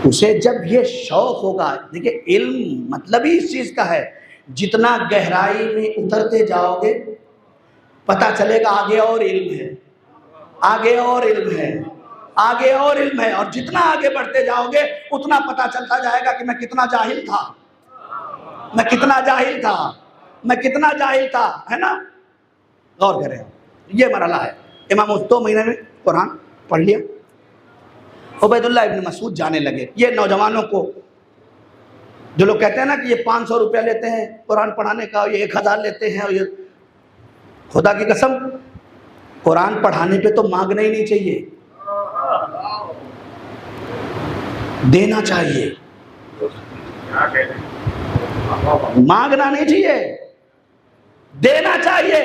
उसे जब ये शौक होगा, देखिए इल्म मतलब ही इस चीज का है, जितना गहराई में उतरते जाओगे पता चलेगा आगे और इल्म है, आगे और इल्म है, आगे और इल्म है, और जितना आगे बढ़ते जाओगे उतना पता चलता जाएगा कि मैं कितना जाहिल था, मैं कितना जाहिल था, मैं कितना जाहिल था, है ना। गौर करें, ये मरहला है। इमाम 2 महीने में कुरान पढ़ लिया। उबैदुल्लाह इब्न मसूद जाने लगे। ये नौजवानों को, जो लोग कहते हैं ना कि ये 500 रुपया लेते हैं कुरान पढ़ाने का, ये 1000 लेते हैं, और ये, खुदा की कसम कुरान पढ़ाने पे तो मांगना ही नहीं चाहिए, देना चाहिए, मांगना नहीं चाहिए, देना चाहिए।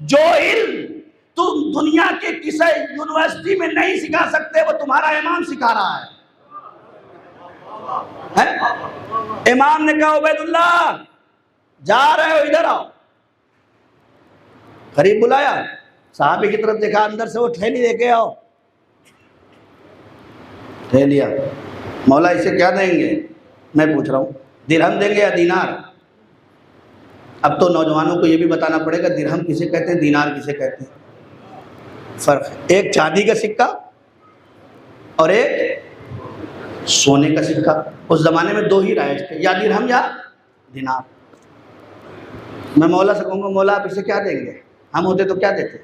जो इल्म तुम दुनिया के किसी यूनिवर्सिटी में नहीं सिखा सकते, वो तुम्हारा इमाम सिखा रहा है? इमाम ने कहा उबैदुल्लाह जा रहे हो, इधर आओ। करीब बुलाया, साहबी की तरफ देखा, अंदर से वो थैली लेके आओ। थैलिया, मौला इसे क्या देंगे? मैं पूछ रहा हूँ, दिरहम देंगे या दीनार? अब तो नौजवानों को ये भी बताना पड़ेगा दिरहम किसे कहते हैं, दीनार किसे कहते हैं, फर्क है। एक चांदी का सिक्का और एक सोने का सिक्का। उस जमाने में 2 ही राइज थे, या दिरहम या दीनार। मैं मौला से कहूँगा मौला आप इसे क्या देंगे? हम होते तो क्या देते?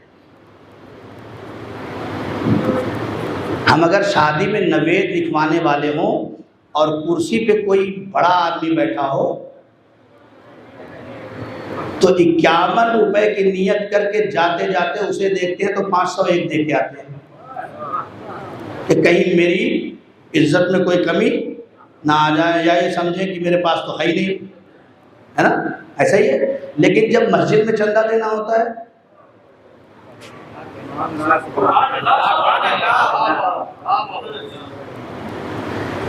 हम अगर शादी में नवेद लिखवाने वाले हों और कुर्सी पे कोई बड़ा आदमी बैठा हो तो 51 रुपए की नियत करके जाते जाते उसे देखते हैं तो 501 दे के आते हैं कि कहीं मेरी इज्जत में कोई कमी ना आ जाए, या ये समझे कि मेरे पास तो है ही नहीं, है ना। ऐसा ही है। लेकिन जब मस्जिद में चंदा देना होता है,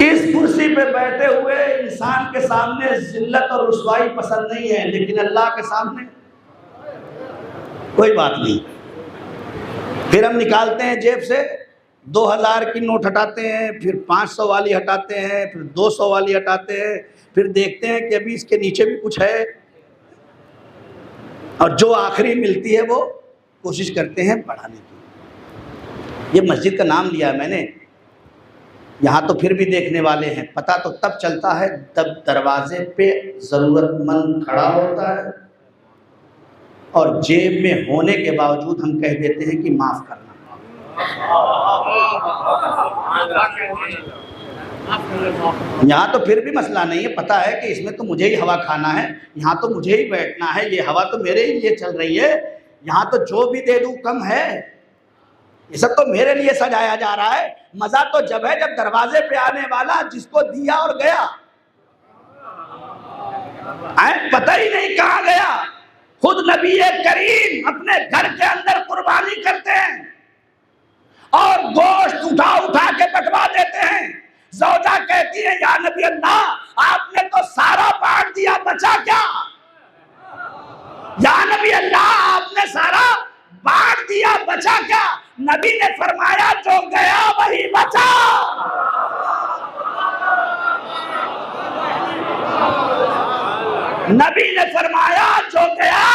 इस कुर्सी पे बैठे हुए इंसान के सामने जिल्लत और रुसवाई पसंद नहीं है, लेकिन अल्लाह के सामने कोई बात नहीं। फिर हम निकालते हैं जेब से 2000 की नोट हटाते हैं, फिर 500 वाली हटाते हैं, फिर 200 वाली हटाते हैं, फिर देखते हैं कि अभी इसके नीचे भी कुछ है, और जो आखिरी मिलती है वो कोशिश करते हैं बढ़ाने की। ये मस्जिद का नाम लिया है मैंने, यहाँ तो फिर भी देखने वाले हैं। पता तो तब चलता है जब दरवाजे पे ज़रूरतमंद खड़ा होता है और जेब में होने के बावजूद हम कह देते हैं कि माफ़ करना। यहाँ तो फिर भी मसला नहीं है, पता है कि इसमें तो मुझे ही हवा खाना है, यहाँ तो मुझे ही बैठना है, ये हवा तो मेरे ही लिए चल रही है, यहाँ तो जो भी दे दूँ कम है, ये सब तो मेरे लिए सजाया जा रहा है। मजा तो जब है जब दरवाजे पे आने वाला जिसको दिया और गया पता ही नहीं कहाँ गया। खुद नबी करीम अपने घर के अंदर कुर्बानी करते हैं और गोश्त उठा उठा के बंटवा देते हैं। ज़ौजा कहती है या नबी अल्लाह आपने तो सारा बांट दिया, बचा क्या? या नबी अल्लाह आपने सारा बांट दिया, बचा क्या? नबी ने फरमाया जो गया वही बचा। नबी ने फरमाया जो गया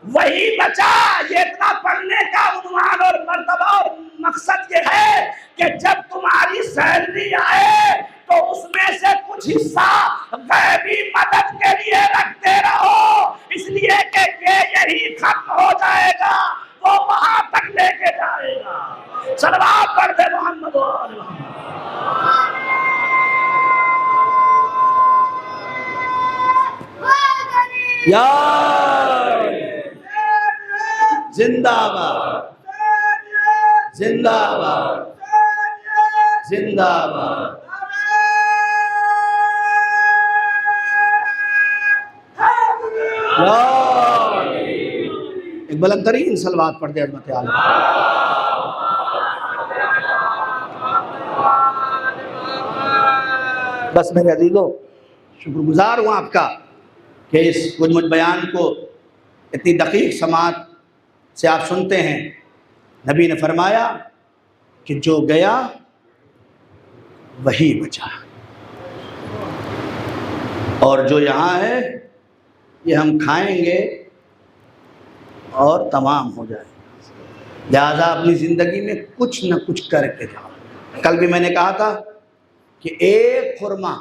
वही बचा। ये इतना पढ़ने का उन्वान और मर्तबा और मकसद ये है कि जब तुम्हारी सैलरी आए तो उसमें से कुछ हिस्सा गैबी मदद के लिए रखते रहो, इसलिए कि यही खत्म हो जाएगा, वो वहां तक लेके जाएगा। सलवात पढ़ते मोहम्मद यार। जिंदाबाद, जिंदाबाद, जिंदाबाद। एक बुलंदतरीन सलवात पढ़ दे अज़मत आला। बस मेरे अजीजों, शुक्रगुजार हूँ आपका कि इस कुछ बयान को इतनी दकीक समात से आप सुनते हैं। नबी ने फरमाया कि जो गया वही बचा, और जो यहाँ है ये हम खाएंगे और तमाम हो जाए। लिहाजा अपनी ज़िंदगी में कुछ न कुछ करके जाओ। कल भी मैंने कहा था कि एक खुरमा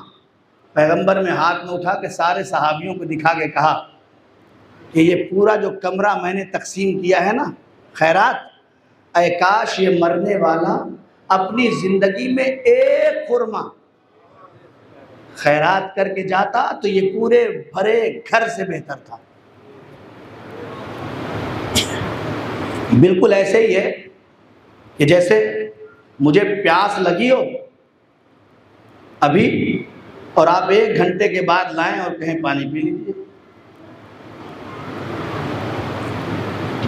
पैगंबर में हाथ में उठा के सारे सहाबियों को दिखा के कहा कि ये पूरा जो कमरा मैंने तकसीम किया है ना खैरात, ऐ काश ये मरने वाला अपनी ज़िंदगी में एक खुरमा खैरात करके जाता तो ये पूरे भरे घर से बेहतर था। बिल्कुल ऐसे ही है कि जैसे मुझे प्यास लगी हो अभी और आप 1 घंटे के बाद लाएं और कहें पानी पी लीजिए,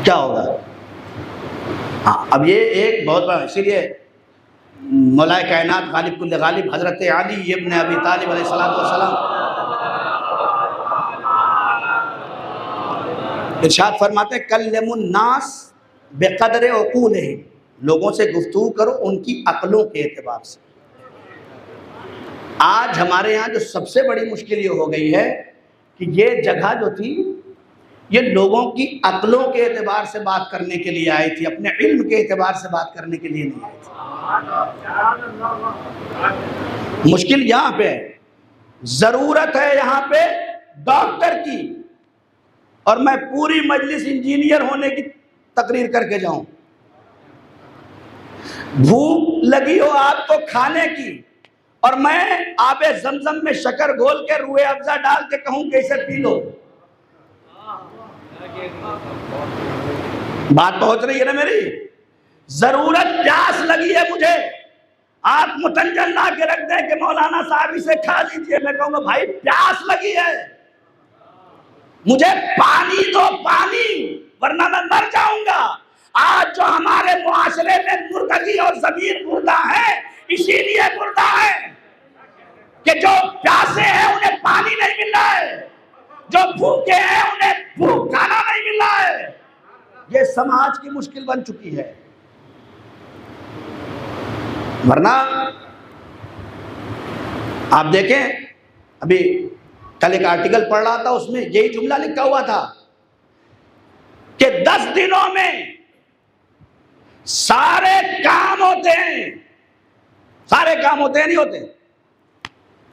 क्या होगा? हाँ, अब ये एक बहुत बड़ा, इसीलिए मौलाए कायनात गालिब कुल्ले गालिब हज़रत अली इब्न अबी तालिब अलैहिस्सलातु वस्सलाम इरशाद फरमाते कल्लमुन नास बेक़द्रे उक़ूलिहिम, लोगों से गुफ्तगू करो उनकी अक्लों के एतबार से। आज हमारे यहाँ जो सबसे बड़ी मुश्किल ये हो गई है कि ये जगह जो थी ये लोगों की अक्लों के एतबार से बात करने के लिए आई थी, अपने इल्म के एतबार से बात करने के लिए नहीं आई थी। मुश्किल यहाँ पे है, ज़रूरत है यहाँ पे डॉक्टर की, और मैं पूरी मजलिस इंजीनियर होने की तकरीर करके जाऊं। भूख लगी हो आपको खाने की और मैं आबे जमजम में शक्कर घोल के रूए अफ़ज़ा डाल के कहूं कि इसे पी लो, बात पहुंच रही है ना मेरी? जरूरत प्यास लगी है मुझे, आप मुतंजन ला के रख दें कि मौलाना साहब इसे खा लीजिए, मैं कहूंगा भाई प्यास लगी है, मुझे पानी दो पानी, वरना मैं मर जाऊंगा। आज जो हमारे मुआशरे में मुर्दगी और ज़मीर मुर्दा है, इसीलिए मुर्दा है कि जो प्यासे हैं उन्हें पानी नहीं मिल रहा है, जो भूखे हैं उन्हें भूख खाना नहीं मिल रहा है। ये समाज की मुश्किल बन चुकी है। वरना आप देखें, अभी कल एक आर्टिकल पढ़ रहा था, उसमें यही जुमला लिखा हुआ था कि 10 दिनों में सारे काम होते हैं, सारे काम होते हैं नहीं होते,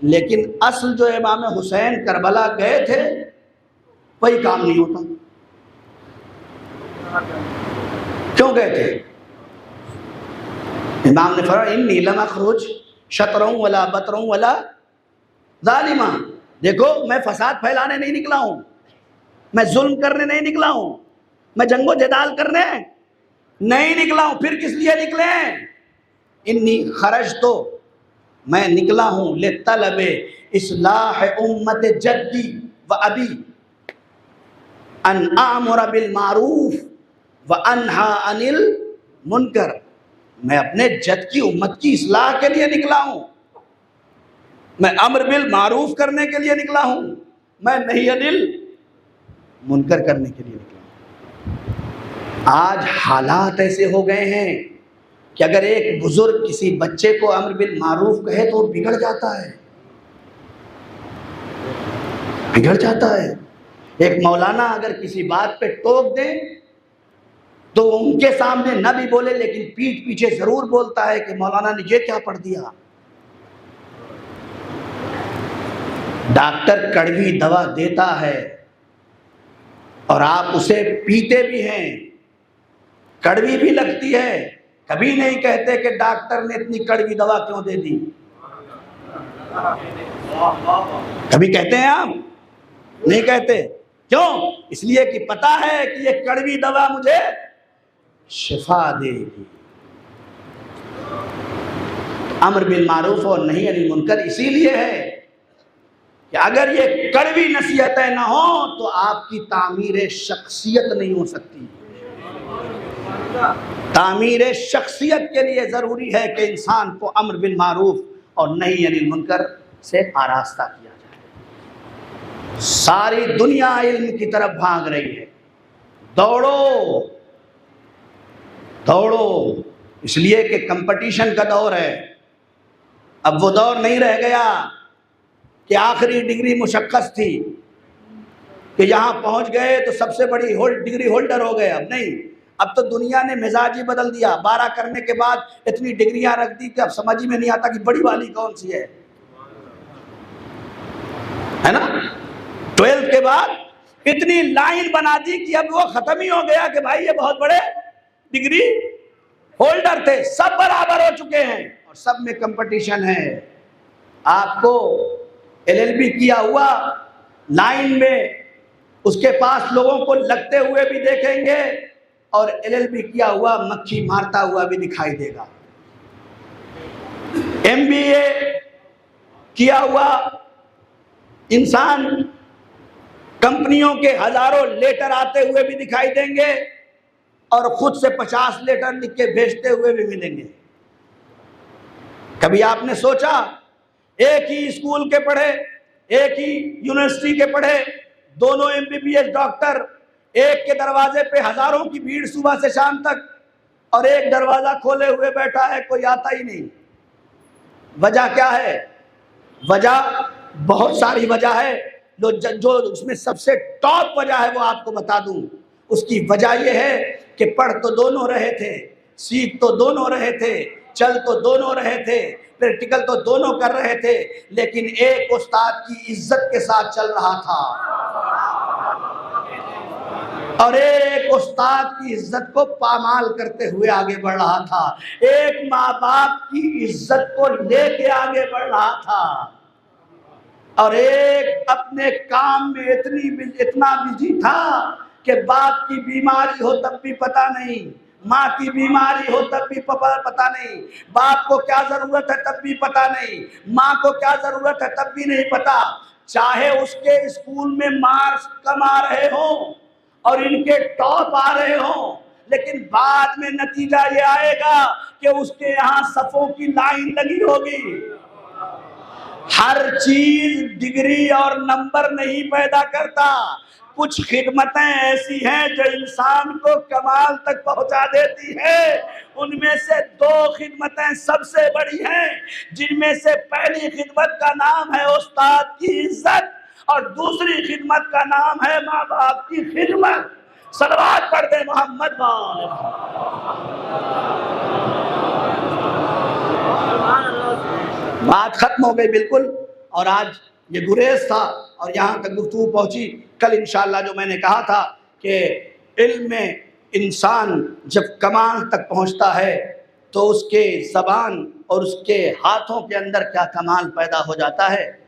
लेकिन असल जो इमाम हुसैन करबला गए थे वही काम नहीं होता। क्यों गए थे? इमाम ने फरमाया इन्नी लमखरुज शतरों वला बतरों वला जालिमा, देखो मैं फसाद फैलाने नहीं निकला हूं, मैं जुल्म करने नहीं निकला हूं, मैं जंगो जदाल करने नहीं निकला हूं। फिर किस लिए निकले हैं? इन्नी खरज, तो मैं निकला हूं ले तलबे इस्लाह उम्मत जद्दी व अबी अन आमुर बिल मारूफ व अनहा अनिल मुनकर, मैं अपने जद की उम्मत की इस्लाह के लिए निकला हूं, मैं अम्र बिल मारूफ करने के लिए निकला हूं, मैं नहीं अनिल मुनकर करने के लिए निकला हूं। आज हालात ऐसे हो गए हैं कि अगर एक बुजुर्ग किसी बच्चे को अम्र बिल मारूफ कहे तो बिगड़ जाता है, बिगड़ जाता है। एक मौलाना अगर किसी बात पे टोक दे तो उनके सामने न भी बोले, लेकिन पीठ पीछे जरूर बोलता है कि मौलाना ने ये क्या पढ़ दिया। डॉक्टर कड़वी दवा देता है और आप उसे पीते भी हैं, कड़वी भी लगती है, कभी नहीं कहते कि डॉक्टर ने इतनी कड़वी दवा क्यों दे दी। कभी कहते हैं आप? नहीं कहते। क्यों? इसलिए कि पता है कि ये कड़वी दवा मुझे शिफा देगी। अम्र बिल मारूफ और नहीं अनिल मुनकर इसीलिए है कि अगर ये कड़वी नसीहतें ना हो तो आपकी तामीर शख्सियत नहीं हो सकती। तामीर शख्सियत के लिए ज़रूरी है कि इंसान को अम्र बिल मारूफ और नहीं अनिल मुनकर से आरास्ता किया जाए। सारी दुनिया इल्म की तरफ भाग रही है, दौड़ो दौड़ो, इसलिए कि कंपटीशन का दौर है। अब वो दौर नहीं रह गया कि आखिरी डिग्री मुशक्कस थी कि यहाँ पहुँच गए तो सबसे बड़ी डिग्री होल्डर हो गए। अब नहीं, अब तो दुनिया ने मिजाज ही बदल दिया। 12 करने के बाद इतनी डिग्रियां रख दी कि अब समझ ही में नहीं आता कि बड़ी वाली कौन सी है ना। 12 के बाद इतनी लाइन बना दी कि अब वो खत्म ही हो गया कि भाई ये बहुत बड़े डिग्री होल्डर थे, सब बराबर हो चुके हैं और सब में कंपटीशन है। आपको LLB किया हुआ लाइन में उसके पास लोगों को लगते हुए भी देखेंगे और LLB किया हुआ मक्खी मारता हुआ भी दिखाई देगा। MBA किया हुआ इंसान कंपनियों के हजारों लेटर आते हुए भी दिखाई देंगे और खुद से 50 लेटर लिख के भेजते हुए भी मिलेंगे। कभी आपने सोचा एक ही स्कूल के पढ़े, एक ही यूनिवर्सिटी के पढ़े, दोनों MBBS डॉक्टर, एक के दरवाजे पे हजारों की भीड़ सुबह से शाम तक और एक दरवाजा खोले हुए बैठा है, कोई आता ही नहीं। वजह क्या है? वजह बहुत सारी वजह है, जो उसमें सबसे टॉप वजह है वो आपको बता दूं। उसकी वजह यह है कि पढ़ तो दोनों रहे थे, सीख तो दोनों रहे थे, चल तो दोनों रहे थे, प्रैक्टिकल तो दोनों कर रहे थे, लेकिन एक उस्ताद की इज्जत के साथ चल रहा था और एक उस्ताद की इज्जत को पामाल करते हुए आगे बढ़ रहा था। एक माँ बाप की इज्जत को लेके आगे बढ़ रहा था और एक अपने काम में इतना बिजी था कि बाप की बीमारी हो तब भी पता नहीं, माँ की बीमारी हो तब भी पता नहीं, बाप को क्या जरूरत है तब भी पता नहीं, माँ को क्या जरूरत है तब भी नहीं पता। चाहे उसके स्कूल में मार्क्स कम आ रहे हो और इनके टॉप आ रहे हो, लेकिन बाद में नतीजा ये आएगा कि उसके यहाँ सफों की लाइन लगी होगी। हर चीज डिग्री और नंबर नहीं पैदा करता। कुछ खिदमतें ऐसी हैं जो इंसान को कमाल तक पहुंचा देती है। उनमें से 2 खिदमतें सबसे बड़ी हैं, जिनमें से पहली खिदमत का नाम है उस्ताद की इज्जत और दूसरी खिदमत का नाम है माँ बाप की खिदमत। सलवात पढ़ दे मोहम्मद वाले। बात खत्म हो गई बिल्कुल, और आज ये गुरेज था और यहाँ तक गुफ्तगू पहुँची। कल इंशाअल्लाह जो मैंने कहा था कि इल्म में इंसान जब कमाल तक पहुँचता है तो उसके ज़बान और उसके हाथों के अंदर क्या कमाल पैदा हो जाता है,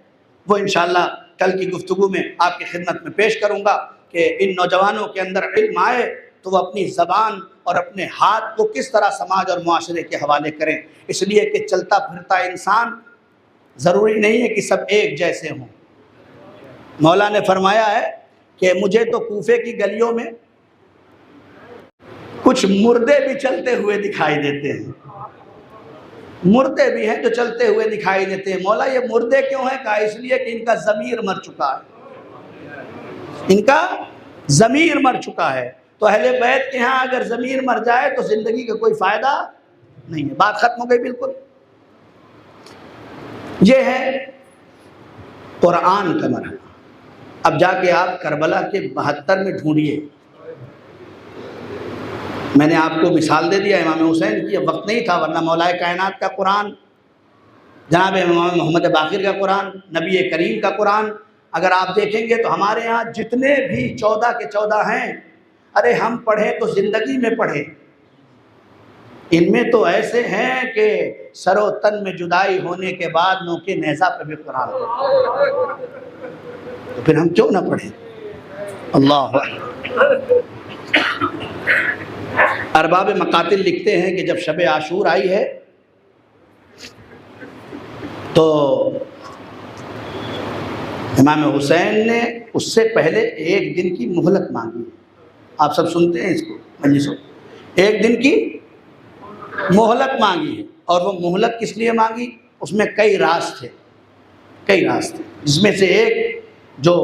वो इंशाअल्लाह कल की गुफ्तगू में आपकी खिदमत में पेश करूँगा कि इन नौजवानों के अंदर इल्म आए तो वो अपनी ज़बान और अपने हाथ को किस तरह समाज और मुआशरे के हवाले करें। इसलिए कि चलता फिरता इंसान ज़रूरी नहीं है कि सब एक जैसे हों। मौला ने फरमाया है कि मुझे तो कूफे की गलियों में कुछ मुर्दे भी चलते हुए दिखाई देते हैं, मुर्दे भी हैं जो चलते हुए दिखाई देते हैं। मौला ये मुर्दे क्यों हैं? कहा इसलिए कि इनका ज़मीर मर चुका है, इनका ज़मीर मर चुका है। तो अहले बैत के यहाँ अगर ज़मीर मर जाए तो ज़िंदगी का कोई फ़ायदा नहीं है। बात ख़त्म हो गई बिल्कुल। ये है कुरान का मरहला। अब जाके आप करबला के 72 में ढूंढिए। मैंने आपको मिसाल दे दिया इमाम हुसैन की, अब वक्त नहीं था, वरना मौलाए कायनात का कुरान, जनाब इमाम मोहम्मद बाक़िर का कुरान, नबी करीम का कुरान अगर आप देखेंगे तो हमारे यहाँ जितने भी 14 के 14 हैं, अरे हम पढ़ें तो ज़िंदगी में पढ़ें। इनमें तो ऐसे हैं कि सरो तन में जुदाई होने के बाद नोके नेज़ा पे भी कुरान पढ़ते, तो फिर हम क्यों ना पढ़ें। अल्लाह। अरबाब मकातिल लिखते हैं कि जब शब आशूर आई है तो इमाम हुसैन ने उससे पहले एक दिन की मोहलत मांगी। आप सब सुनते हैं इसको मजलिसों, एक दिन की मोहलत मांगी है। और वो मोहलत किस लिए मांगी? उसमें कई राज थे, जिसमें से एक जो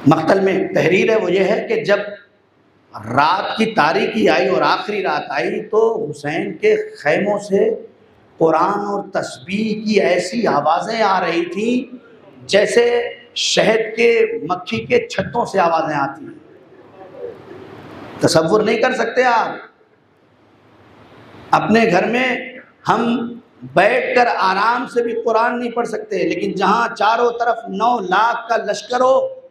मक्तल में तहरीर है वो ये है कि जब रात की तारीकी आई और आखिरी रात आई तो हुसैन के खैमों से कुरान और तस्बीह की ऐसी आवाज़ें आ रही थी जैसे शहद के मक्खी के छत्तों से आवाज़ें आती हैं। तसव्वुर नहीं कर सकते आप। अपने घर में हम बैठकर आराम से भी कुरान नहीं पढ़ सकते, लेकिन जहां चारों तरफ 9 लाख का लश्कर हो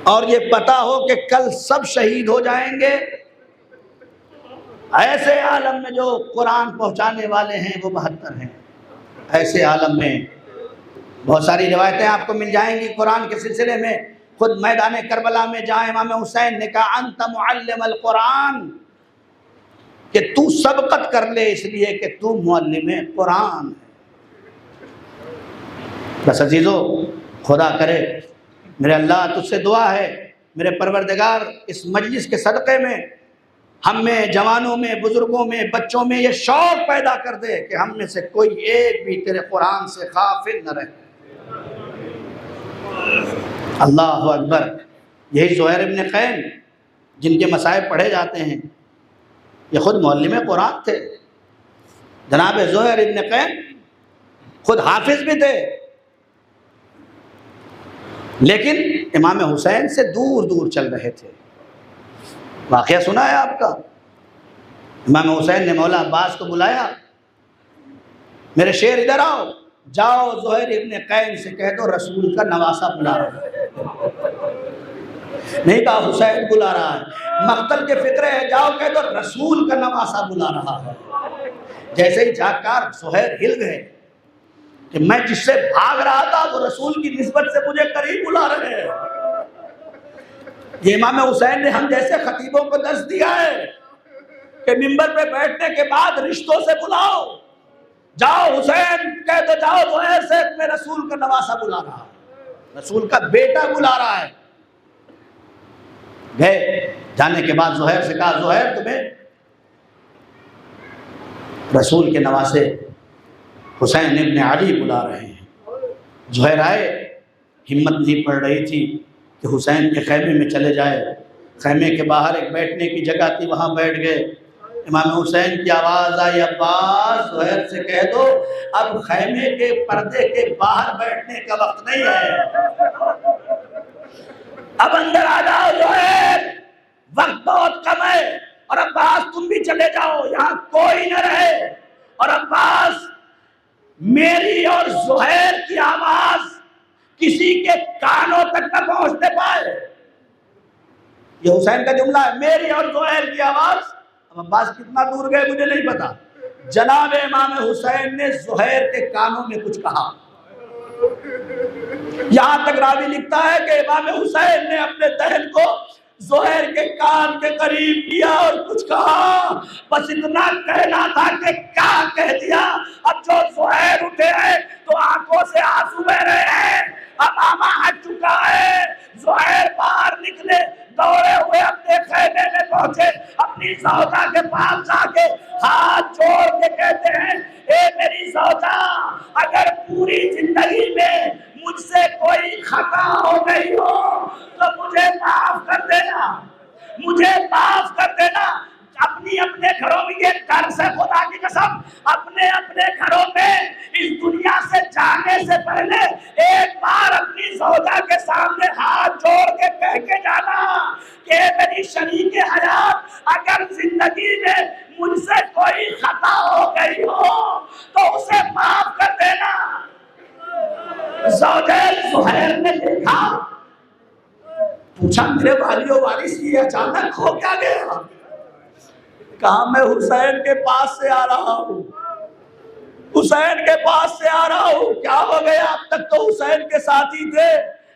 और ये पता हो कि कल सब शहीद हो जाएंगे, ऐसे आलम में जो कुरान पहुंचाने वाले हैं वो 72 हैं। ऐसे आलम में बहुत सारी रिवायतें आपको मिल जाएंगी कुरान के सिलसिले में। खुद मैदान करबला में जहाँ इमाम हुसैन ने कहा अंत मुअल्लिम अल कुरान, कि तू सबकत कर ले इसलिए कि तू मुअल्लिम कुरान है। बस अजीजों, खुदा करे, मेरे अल्लाह तुझसे दुआ है मेरे परवरदिगार इस मजलिस के सदक़े में हम में, जवानों में, बुजुर्गों में, बच्चों में ये शौक़ पैदा कर दे कि हम में से कोई एक भी तेरे कुरान से गाफिल न रहे। अल्लाह अकबर। यही ज़ुहैर इब्न क़ैन जिनके मसाइब पढ़े जाते हैं, ये खुद मुअल्लिम कुरान थे। जनाब ज़ुहैर इब्न क़ैन खुद हाफिज भी थे, लेकिन इमाम हुसैन से दूर दूर चल रहे थे। वाक़या सुना है आपका? इमाम हुसैन ने मौला अब्बास को बुलाया, मेरे शेर इधर आओ, जाओ ज़ुहैर इब्न क़ैन से कह दो रसूल का नवासा बुला रहा है। नहीं कहा हुसैन बुला रहा है, मक्तल के फिक्रे है, जाओ कह दो रसूल का नवासा बुला रहा है। जैसे ही जाकर ज़ुहैर हिल गए कि मैं जिससे भाग रहा था वो रसूल की निस्बत से मुझे करीब बुला रहे हैं। ये इमाम हुसैन ने हम जैसे खतीबों को दस दिया है कि मिंबर पे बैठने के बाद रिश्तों से बुलाओ, जाओ हुसैन कह दो, जाओ ज़ुहैर से मैं रसूल का नवासा बुला रहा है, रसूल का बेटा बुला रहा है। गए, जाने के बाद ज़ुहैर से कहा ज़ुहैर तुम्हें रसूल के नवासे हुसैन इब्न अली बुला रहे हैं। ज़ुहैर आए, हिम्मत नहीं पड़ रही थी कि हुसैन के खैमे में चले जाए। खैमे के बाहर एक बैठने की जगह थी, वहाँ बैठ गए। इमाम हुसैन की आवाज़ आई, अब्बास ज़ुहैर से कह दो अब खैमे के पर्दे के बाहर बैठने का वक्त नहीं है, अब अंदर आ जाओ ज़ुहैर, वक्त बहुत कम है। और अब्बास तुम भी चले जाओ, यहाँ कोई न रहे। और अब्बास मेरी और ज़ुहैर की आवाज़ किसी के कानों तक न पहुंचने पाए। ये हुसैन का जुमला है, मेरी और ज़ुहैर की आवाज़। अब अब्बास कितना दूर गए मुझे नहीं पता। जनाब इमाम हुसैन ने ज़ुहैर के कानों में कुछ कहा। यहां तक रावी लिखता है कि इमाम हुसैन ने अपने दहन को ज़ुहैर के कान के करीब किया और कुछ कहा। बस इतना कहना था कि क्या कह दिया। अब जो ज़ुहैर उठे हैं तो आंखों से आंसू बह रहे हैं। अब आमा हट चुका है। ज़ुहैर बाहर निकले, दौड़े हुए अपने खैमे में पहुंचे, अपनी ज़ौजा के पास जाके हाथ जोड़ के कहते हैं, ए मेरी ज़ौजा, अगर पूरी जिंदगी में मुझसे कोई खता हो गई हो तो मुझे माफ कर देना, मुझे माफ कर देना। अपनी अपने घरों में, ये डर से खुदा की कसम, अपने अपने घरों में इस दुनिया से जाने से पहले एक बार अपनी ज़ौजा के सामने हाथ जोड़ के कह के जाना कि मेरी शरीके हयात, अगर जिंदगी में मुझसे कोई खता हो गई हो तो उसे माफ कर देना। ज़ुहैर ने देखा, पूछा मेरे वालियों वारिस ये अचानक हो क्या गया? कहा मैं हुसैन के पास से आ रहा हूँ, हुसैन के पास से आ रहा हूँ। क्या हो गया? अब तक तो हुसैन के साथ ही थे,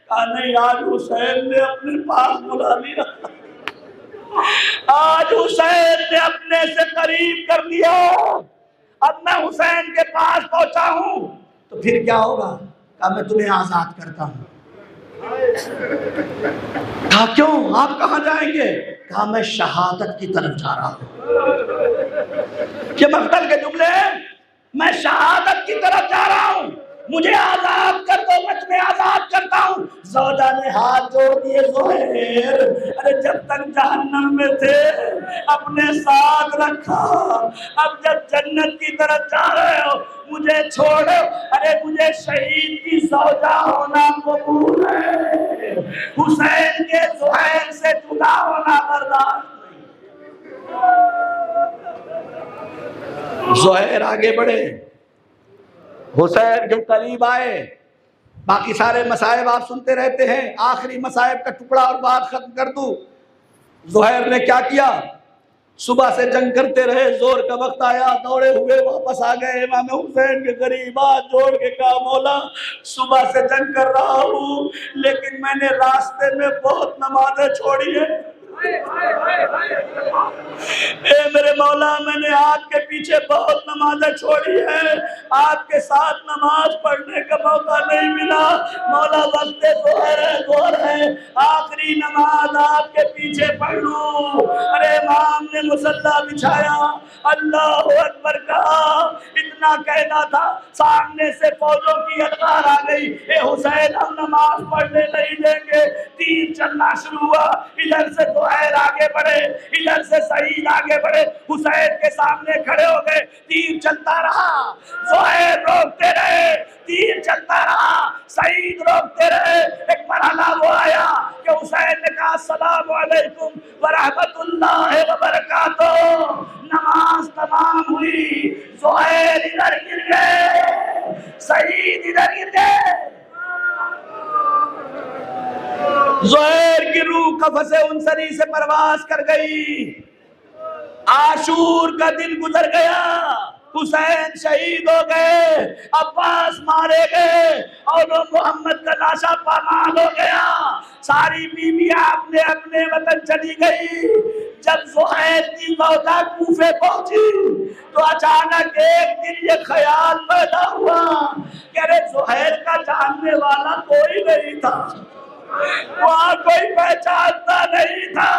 कहा नहीं, आज हुसैन ने अपने पास बुला लिया, आज हुसैन ने अपने से करीब कर लिया, अब मैं हुसैन के पास पहुंचा हूं तो फिर क्या होगा? कहा मैं तुम्हें आजाद करता हूं। कहा क्यों, आप कहां जाएंगे? कहा मैं शहादत की तरफ जा रहा हूं। ये मक्तल के जुमले हैं, मैं शहादत की तरफ जा रहा हूं, मुझे आजाद कर दो, मैं तुम्हें आजाद करता हूं। ज़ौजा ने हाथ जोड़ दिए, ज़ुहैर अरे जब तक जहन्नम में थे अपने साथ रखा, अब जब जन्नत की तरफ जा रहे हो मुझे छोड़ो। अरे मुझे शहीद की ज़ौजा होना कबूल है, हुसैन के ज़ुहैर से जुदा होना बर्दाश्त नहीं। ज़ुहैर आगे बढ़े, हुसैन के करीब आए। बाकी सारे मसाइब आप सुनते रहते हैं, आखिरी मसाइब का टुकड़ा और बात खत्म कर दूं। ज़ुहैर ने क्या किया? सुबह से जंग करते रहे, जोर का वक्त आया, दौड़े हुए वापस आ गए इमाम हुसैन के करीब, हाथ जोड़ के कहा मौला सुबह से जंग कर रहा हूँ लेकिन मैंने रास्ते में बहुत नमाजें छोड़ी है। ए मेरे मौला, मैंने आपके पीछे बहुत नमाजें छोड़ी है, आपके साथ नमाज पढ़ने का मौका नहीं मिला। मौला वक्त ज़ोहर है, आखिरी नमाज आपके पीछे पढ़ लूं। अरे इमाम ने मुसल्ला बिछाया, अल्लाहु अकबर कहा, इतना कहना था सामने से फौजों की अलगार आ गई। ए हुसैन हम नमाज पढ़ने नहीं देंगे। तीर चलना शुरू हुआ, इधर से ज़ुहैर आगे बढ़े, इधर से सईद आगे बढ़े, हुसैन के सामने खड़े हो गए। तीर चलता रहा, ज़ुहैर रोकते रहे, तीर चलता रहा, सईद रोकते रहे। एक मरहला वो आया कि हुसैन ने कहा अस्सलामु अलैकुम व रहमतुल्लाहि व बरकातहू। नमाज तमाम हुई, ज़ुहैर इधर गिर गए, सईद इधर गिर गए। ज़ुहैर की रूह कफ़से उनसरी से परवास कर गई। आशूर का दिन गुजर गया, हुसैन शहीद हो गए, अब्बास मारे गए और मोहम्मद का लाशा पामाल हो गया। सारी बीवियां अपने अपने वतन चली गई। जब ज़ुहैर की ज़ौजा कूफे पहुंची तो अचानक एक दिन ये ख्याल पैदा हुआ कि अरे ज़ुहैर का जानने वाला कोई नहीं था, वहां कोई पहचानता नहीं था।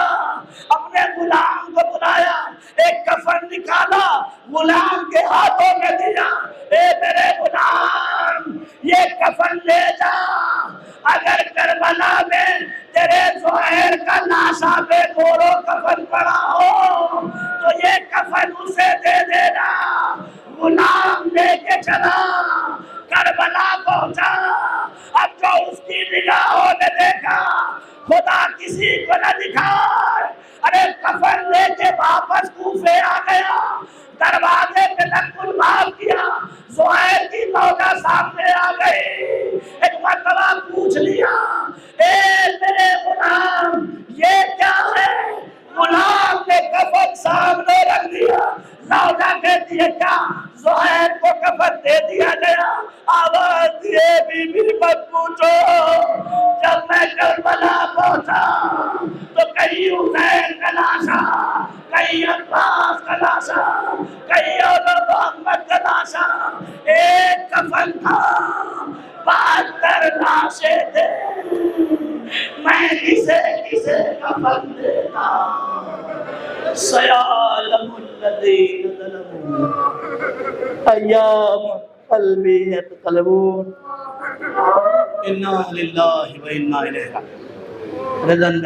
अपने गुलाम को बुलाया, एक कफन निकाला, गुलाम के हाथों में दिया। ए मेरे गुलाम, ये कफन ले जा, अगर करबला में तेरे ज़ुहैर का लाशा पे गोरो कफन पड़ा हो तो ये कफन उसे दे देना। गुलाम लेके चला, करबला पहुंचा। अब जो उसकी निगाहों ने देखा, खुदा किसी को न दिखाए, अरे कफन लेके वापस कूफे आ गया। दरवाजे पे नकुल मार किया, ज़ुहैर की ज़ौजा सामने आ गई। एक मरतबा पूछ लिया, ए मेरे गुलाम ये क्या है? गुलाम ने कफन सामने रख दिया। ज़ौजा कहती है क्या? ज़ुहैर को कफन दे दिया गया। आवाज दिए, बीबी मत पूछो। जब मैं करबला पहुंचा तो कहीं हुसैन का लाशा, कहीं अब्बास का लाशा, कहीं और मोहम्मद का लाशा, एक कफन था, 72 लाशें थे। मैं किसे किसे कफन देता? सयालमुल्लज़ीन ज़लमू अय्याम क़ल्बी यतक़ल्लबून। इन्ना लिल्लाहि व इन्ना इलैहि राजिऊन।